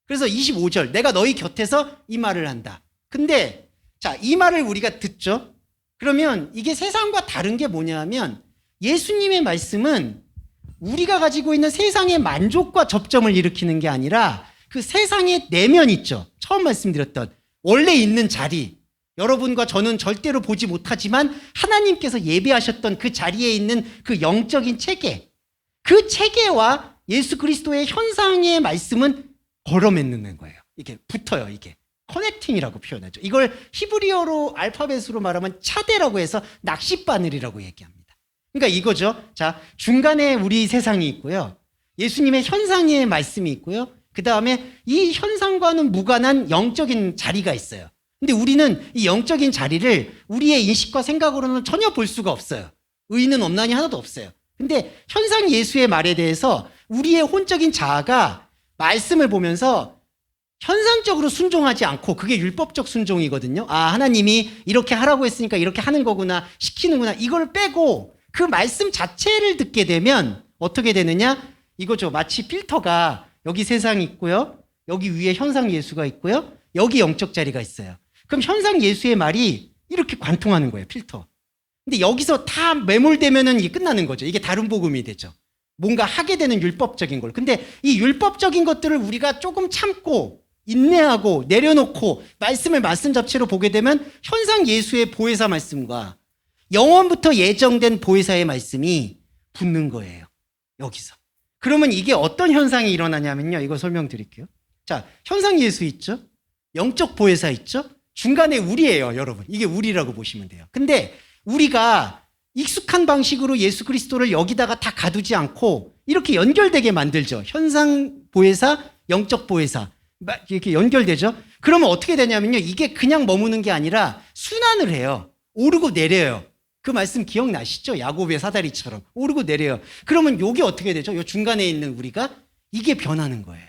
그래서 25절 내가 너희 곁에서 이 말을 한다. 근데 자, 이 말을 우리가 듣죠? 그러면 이게 세상과 다른 게 뭐냐면 예수님의 말씀은 우리가 가지고 있는 세상의 만족과 접점을 일으키는 게 아니라 그 세상의 내면 있죠. 처음 말씀드렸던 원래 있는 자리, 여러분과 저는 절대로 보지 못하지만 하나님께서 예비하셨던 그 자리에 있는 그 영적인 체계, 그 체계와 예수 그리스도의 현상의 말씀은 걸어맺는 거예요. 이게 붙어요. 이게 커넥팅이라고 표현하죠. 이걸 히브리어로 알파벳으로 말하면 차대라고 해서 낚싯바늘이라고 얘기합니다. 그러니까 이거죠. 자, 중간에 우리 세상이 있고요. 예수님의 현상의 말씀이 있고요. 그 다음에 이 현상과는 무관한 영적인 자리가 있어요. 근데 우리는 이 영적인 자리를 우리의 인식과 생각으로는 전혀 볼 수가 없어요. 의는 없나니 하나도 없어요. 근데 현상 예수의 말에 대해서 우리의 혼적인 자아가 말씀을 보면서 현상적으로 순종하지 않고, 그게 율법적 순종이거든요. 아, 하나님이 이렇게 하라고 했으니까 이렇게 하는 거구나, 시키는구나, 이걸 빼고 그 말씀 자체를 듣게 되면 어떻게 되느냐? 이거죠. 마치 필터가 여기 세상이 있고요, 여기 위에 현상 예수가 있고요, 여기 영적 자리가 있어요. 그럼 현상 예수의 말이 이렇게 관통하는 거예요, 필터. 근데 여기서 다 매몰되면은 이게 끝나는 거죠. 이게 다른 복음이 되죠. 뭔가 하게 되는 율법적인 걸. 근데 이 율법적인 것들을 우리가 조금 참고 인내하고 내려놓고 말씀을 말씀 자체로 보게 되면 현상 예수의 보혜사 말씀과 영원부터 예정된 보혜사의 말씀이 붙는 거예요. 여기서. 그러면 이게 어떤 현상이 일어나냐면요. 이거 설명드릴게요. 자, 현상 예수 있죠? 영적 보혜사 있죠? 중간에 우리예요, 여러분. 이게 우리라고 보시면 돼요. 근데 우리가 익숙한 방식으로 예수 그리스도를 여기다가 다 가두지 않고 이렇게 연결되게 만들죠. 현상 보혜사, 영적 보혜사. 이렇게 연결되죠. 그러면 어떻게 되냐면요. 이게 그냥 머무는 게 아니라 순환을 해요. 오르고 내려요. 그 말씀 기억나시죠? 야곱의 사다리처럼 오르고 내려요. 그러면 요게 어떻게 되죠? 요 중간에 있는 우리가 이게 변하는 거예요.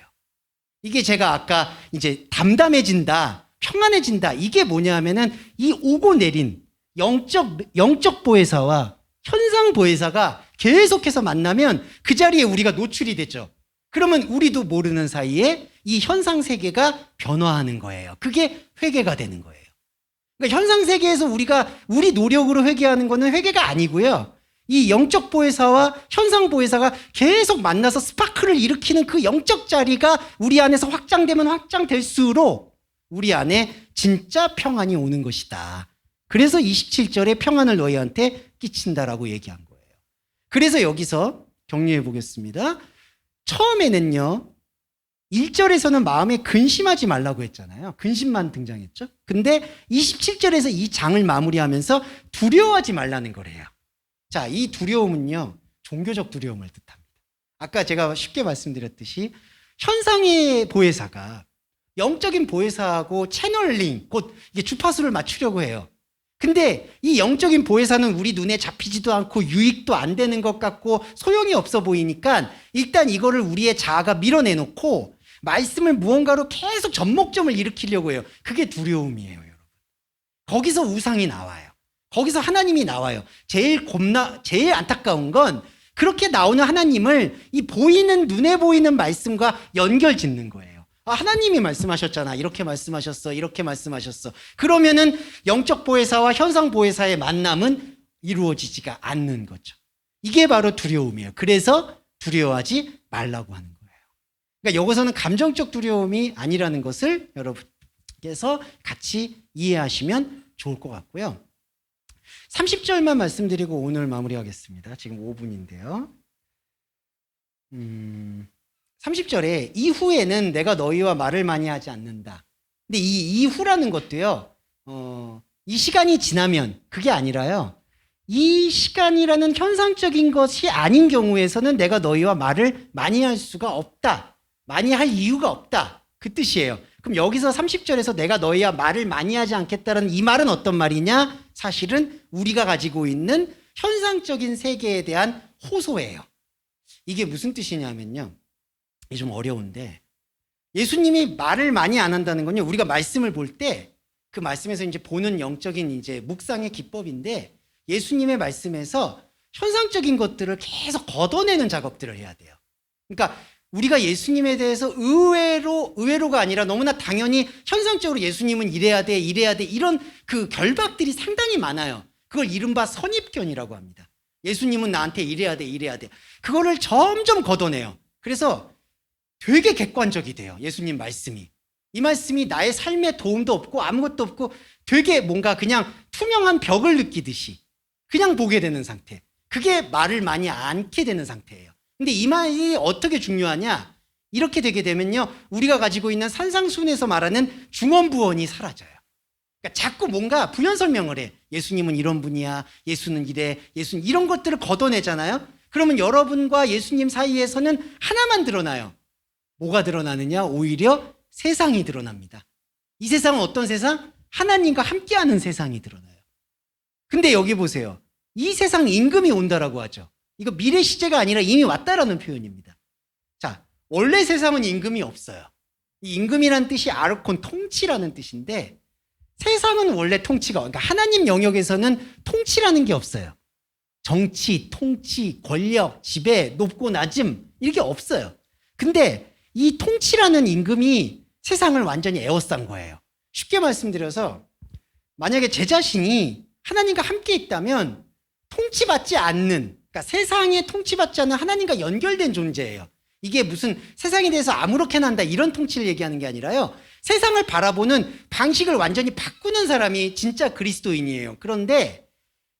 이게 제가 아까 이제 담담해진다, 평안해진다, 이게 뭐냐 하면은 이 오고 내린 영적 보혜사와 현상 보혜사가 계속해서 만나면 그 자리에 우리가 노출이 되죠. 그러면 우리도 모르는 사이에 이 현상 세계가 변화하는 거예요. 그게 회개가 되는 거예요. 그러니까 현상 세계에서 우리가 우리 노력으로 회개하는 거는 회개가 아니고요. 이 영적 보혜사와 현상 보혜사가 계속 만나서 스파크를 일으키는 그 영적 자리가 우리 안에서 확장되면 확장될수록 우리 안에 진짜 평안이 오는 것이다. 그래서 27절에 평안을 너희한테 끼친다라고 얘기한 거예요. 그래서 여기서 정리해 보겠습니다. 처음에는요, 1절에서는 마음에 근심하지 말라고 했잖아요. 근심만 등장했죠. 근데 27절에서 이 장을 마무리하면서 두려워하지 말라는 거래요. 자, 이 두려움은요, 종교적 두려움을 뜻합니다. 아까 제가 쉽게 말씀드렸듯이 현상의 보혜사가 영적인 보혜사하고 채널링, 곧 이게 주파수를 맞추려고 해요. 근데 이 영적인 보혜사는 우리 눈에 잡히지도 않고 유익도 안 되는 것 같고 소용이 없어 보이니까 일단 이거를 우리의 자아가 밀어내놓고 말씀을 무언가로 계속 접목점을 일으키려고 해요. 그게 두려움이에요, 여러분. 거기서 우상이 나와요. 거기서 하나님이 나와요. 제일 안타까운 건 그렇게 나오는 하나님을 이 보이는, 눈에 보이는 말씀과 연결 짓는 거예요. 아, 하나님이 말씀하셨잖아. 이렇게 말씀하셨어. 이렇게 말씀하셨어. 그러면은 영적 보혜사와 현상 보혜사의 만남은 이루어지지가 않는 거죠. 이게 바로 두려움이에요. 그래서 두려워하지 말라고 하는 거예요. 그러니까 여기서는 감정적 두려움이 아니라는 것을 여러분께서 같이 이해하시면 좋을 것 같고요. 30절만 말씀드리고 오늘 마무리하겠습니다. 지금 5분인데요. 30절에 이후에는 내가 너희와 말을 많이 하지 않는다. 근데 이 이후라는 것도요, 이 시간이 지나면 그게 아니라요, 이 시간이라는 현상적인 것이 아닌 경우에서는 내가 너희와 말을 많이 할 수가 없다. 많이 할 이유가 없다. 그 뜻이에요. 그럼 여기서 30절에서 내가 너희와 말을 많이 하지 않겠다는 이 말은 어떤 말이냐? 사실은 우리가 가지고 있는 현상적인 세계에 대한 호소예요. 이게 무슨 뜻이냐면요. 이게 좀 어려운데 예수님이 말을 많이 안 한다는 건요. 우리가 말씀을 볼 때 그 말씀에서 이제 보는 영적인 이제 묵상의 기법인데 예수님의 말씀에서 현상적인 것들을 계속 걷어내는 작업들을 해야 돼요. 그러니까 우리가 예수님에 대해서 의외로가 아니라 너무나 당연히 현상적으로 예수님은 이래야 돼, 이래야 돼 이런 그 결박들이 상당히 많아요. 그걸 이른바 선입견이라고 합니다. 예수님은 나한테 이래야 돼, 이래야 돼. 그거를 점점 걷어내요. 그래서 되게 객관적이 돼요. 예수님 말씀이. 이 말씀이 나의 삶에 도움도 없고 아무것도 없고 되게 뭔가 그냥 투명한 벽을 느끼듯이 그냥 보게 되는 상태. 그게 말을 많이 않게 되는 상태예요. 근데 이 말이 어떻게 중요하냐? 이렇게 되게 되면요. 우리가 가지고 있는 산상순에서 말하는 중언부언이 사라져요. 그러니까 자꾸 뭔가 부연 설명을 해. 예수님은 이런 분이야. 예수는 이래. 예수는 이런 것들을 걷어내잖아요. 그러면 여러분과 예수님 사이에서는 하나만 드러나요. 뭐가 드러나느냐? 오히려 세상이 드러납니다. 이 세상은 어떤 세상? 하나님과 함께하는 세상이 드러나요. 근데 여기 보세요. 이 세상 임금이 온다라고 하죠. 이거 미래 시제가 아니라 이미 왔다라는 표현입니다. 자, 원래 세상은 임금이 없어요. 이 임금이라는 뜻이 아르콘 통치라는 뜻인데 세상은 원래 통치가 그러니까 하나님 영역에서는 통치라는 게 없어요. 정치, 통치, 권력, 지배, 높고 낮음 이렇게 없어요. 근데 이 통치라는 임금이 세상을 완전히 에워싼 거예요. 쉽게 말씀드려서 만약에 제 자신이 하나님과 함께 있다면 통치받지 않는 그러니까 세상에 통치받지 않는 하나님과 연결된 존재예요. 이게 무슨 세상에 대해서 아무렇게나 한다 이런 통치를 얘기하는 게 아니라요. 세상을 바라보는 방식을 완전히 바꾸는 사람이 진짜 그리스도인이에요. 그런데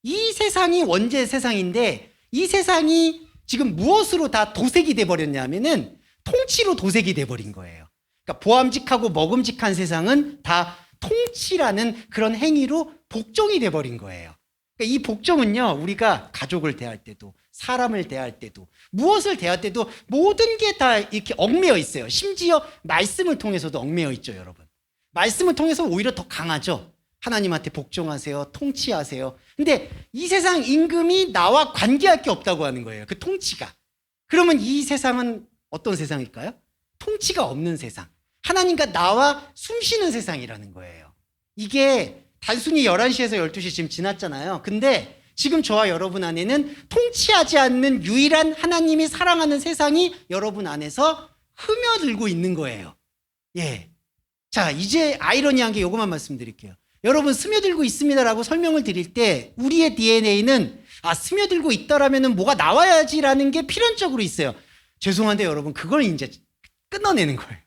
이 세상이 원죄의 세상인데 이 세상이 지금 무엇으로 다 도색이 돼버렸냐면은 통치로 도색이 돼버린 거예요. 그러니까 보암직하고 먹음직한 세상은 다 통치라는 그런 행위로 복종이 돼버린 거예요. 그러니까 이 복종은요, 우리가 가족을 대할 때도, 사람을 대할 때도, 무엇을 대할 때도 모든 게 다 이렇게 얽매여 있어요. 심지어 말씀을 통해서도 얽매여 있죠, 여러분. 말씀을 통해서 오히려 더 강하죠. 하나님한테 복종하세요, 통치하세요. 근데 이 세상 임금이 나와 관계할 게 없다고 하는 거예요, 그 통치가. 그러면 이 세상은 어떤 세상일까요? 통치가 없는 세상. 하나님과 나와 숨쉬는 세상이라는 거예요. 이게 단순히 11시에서 12시 지금 지났잖아요. 근데 지금 저와 여러분 안에는 통치하지 않는 유일한 하나님이 사랑하는 세상이 여러분 안에서 스며들고 있는 거예요. 예. 자, 이제 아이러니한 게 이것만 말씀드릴게요. 여러분 스며들고 있습니다라고 설명을 드릴 때 우리의 DNA는 스며들고 있다라면 뭐가 나와야지라는 게 필연적으로 있어요. 죄송한데 여러분 그걸 이제 끊어내는 거예요.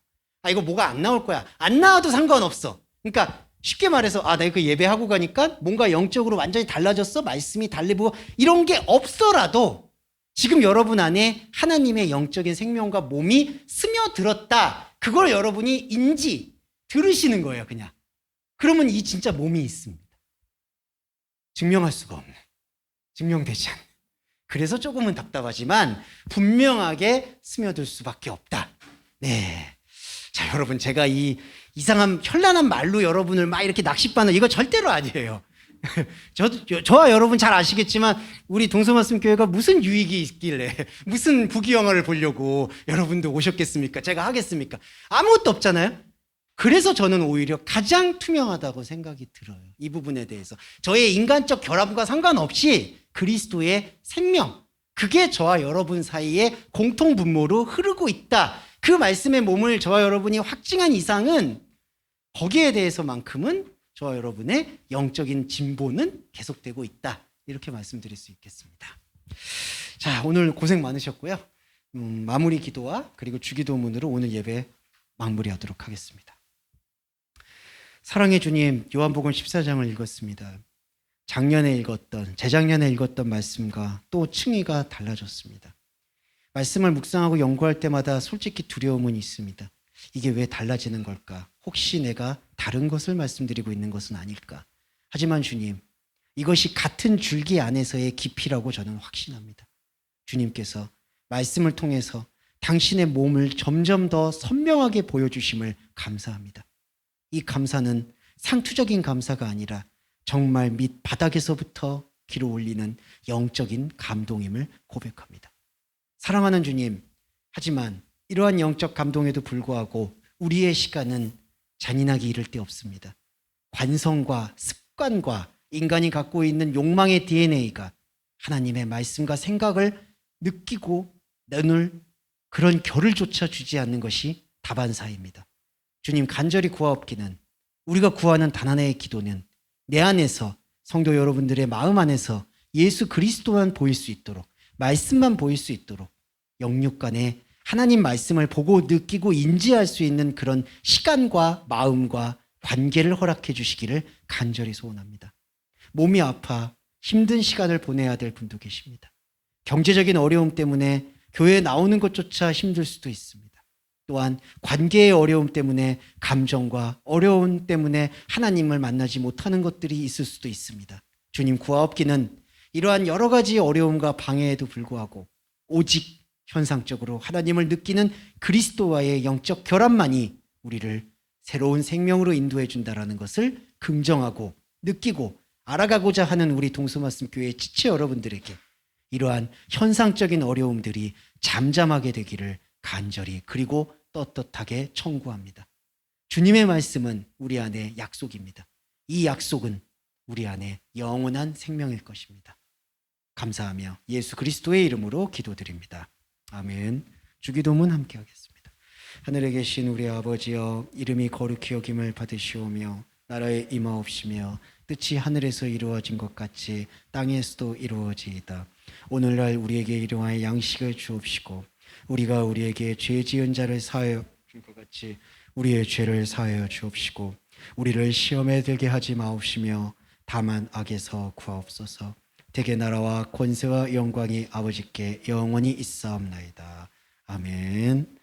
이거 뭐가 안 나올 거야. 안 나와도 상관없어. 그러니까 쉽게 말해서 내가 그 예배하고 가니까 뭔가 영적으로 완전히 달라졌어. 말씀이 달리고 이런 게 없어라도 지금 여러분 안에 하나님의 영적인 생명과 몸이 스며들었다. 그걸 여러분이 들으시는 거예요. 그냥. 그러면 이 진짜 몸이 있습니다. 증명할 수가 없는. 증명되지 않는. 그래서 조금은 답답하지만 분명하게 스며들 수밖에 없다. 네. 자, 여러분 제가 이 이상한 현란한 말로 여러분을 막 이렇게 낚싯바늘 이거 절대로 아니에요. 저와 여러분 잘 아시겠지만 우리 동서말씀교회가 무슨 유익이 있길래 무슨 부귀영화를 보려고 여러분도 오셨겠습니까? 제가 하겠습니까? 아무것도 없잖아요. 그래서 저는 오히려 가장 투명하다고 생각이 들어요. 이 부분에 대해서. 저의 인간적 결함과 상관없이 그리스도의 생명, 그게 저와 여러분 사이에 공통분모로 흐르고 있다. 그 말씀의 몸을 저와 여러분이 확증한 이상은 거기에 대해서만큼은 저와 여러분의 영적인 진보는 계속되고 있다. 이렇게 말씀드릴 수 있겠습니다. 자, 오늘 고생 많으셨고요. 마무리 기도와 그리고 주기도문으로 오늘 예배 마무리하도록 하겠습니다. 사랑의 주님, 요한복음 14장을 읽었습니다. 재작년에 읽었던 말씀과 또 층위가 달라졌습니다. 말씀을 묵상하고 연구할 때마다 솔직히 두려움은 있습니다. 이게 왜 달라지는 걸까? 혹시 내가 다른 것을 말씀드리고 있는 것은 아닐까? 하지만 주님, 이것이 같은 줄기 안에서의 깊이라고 저는 확신합니다. 주님께서 말씀을 통해서 당신의 몸을 점점 더 선명하게 보여주심을 감사합니다. 이 감사는 상투적인 감사가 아니라 정말 밑바닥에서부터 기로 올리는 영적인 감동임을 고백합니다. 사랑하는 주님, 하지만 이러한 영적 감동에도 불구하고 우리의 시간은 잔인하게 이를 데 없습니다. 관성과 습관과 인간이 갖고 있는 욕망의 DNA가 하나님의 말씀과 생각을 느끼고 나눌 그런 결을조차 주지 않는 것이 다반사입니다. 주님, 간절히 구하옵기는 우리가 구하는 단 하나의 기도는 내 안에서, 성도 여러분들의 마음 안에서 예수 그리스도만 보일 수 있도록, 말씀만 보일 수 있도록 영육 간에 하나님 말씀을 보고 느끼고 인지할 수 있는 그런 시간과 마음과 관계를 허락해 주시기를 간절히 소원합니다. 몸이 아파 힘든 시간을 보내야 될 분도 계십니다. 경제적인 어려움 때문에 교회에 나오는 것조차 힘들 수도 있습니다. 또한 관계의 어려움 때문에, 감정과 어려움 때문에 하나님을 만나지 못하는 것들이 있을 수도 있습니다. 주님, 구하옵기는 이러한 여러 가지 어려움과 방해에도 불구하고 오직 현상적으로 하나님을 느끼는 그리스도와의 영적 결합만이 우리를 새로운 생명으로 인도해 준다라는 것을 긍정하고 느끼고 알아가고자 하는 우리 동서말씀교회 지체 여러분들에게 이러한 현상적인 어려움들이 잠잠하게 되기를 간절히 그리고 떳떳하게 청구합니다. 주님의 말씀은 우리 안에 약속입니다. 이 약속은 우리 안에 영원한 생명일 것입니다. 감사하며 예수 그리스도의 이름으로 기도드립니다. 아멘. 주기도문 함께 하겠습니다. 하늘에 계신 우리 아버지여, 이름이 거룩히 여김을 받으시오며 나라에 임하옵시며 뜻이 하늘에서 이루어진 것 같이 땅에서도 이루어지이다. 오늘날 우리에게 일용할 양식을 주옵시고 우리가 우리에게 죄 지은 자를 사하여 준 것 같이 우리의 죄를 사하여 주옵시고 우리를 시험에 들게 하지 마옵시며 다만 악에서 구하옵소서. 대개 나라와 권세와 영광이 아버지께 영원히 있사옵나이다. 아멘.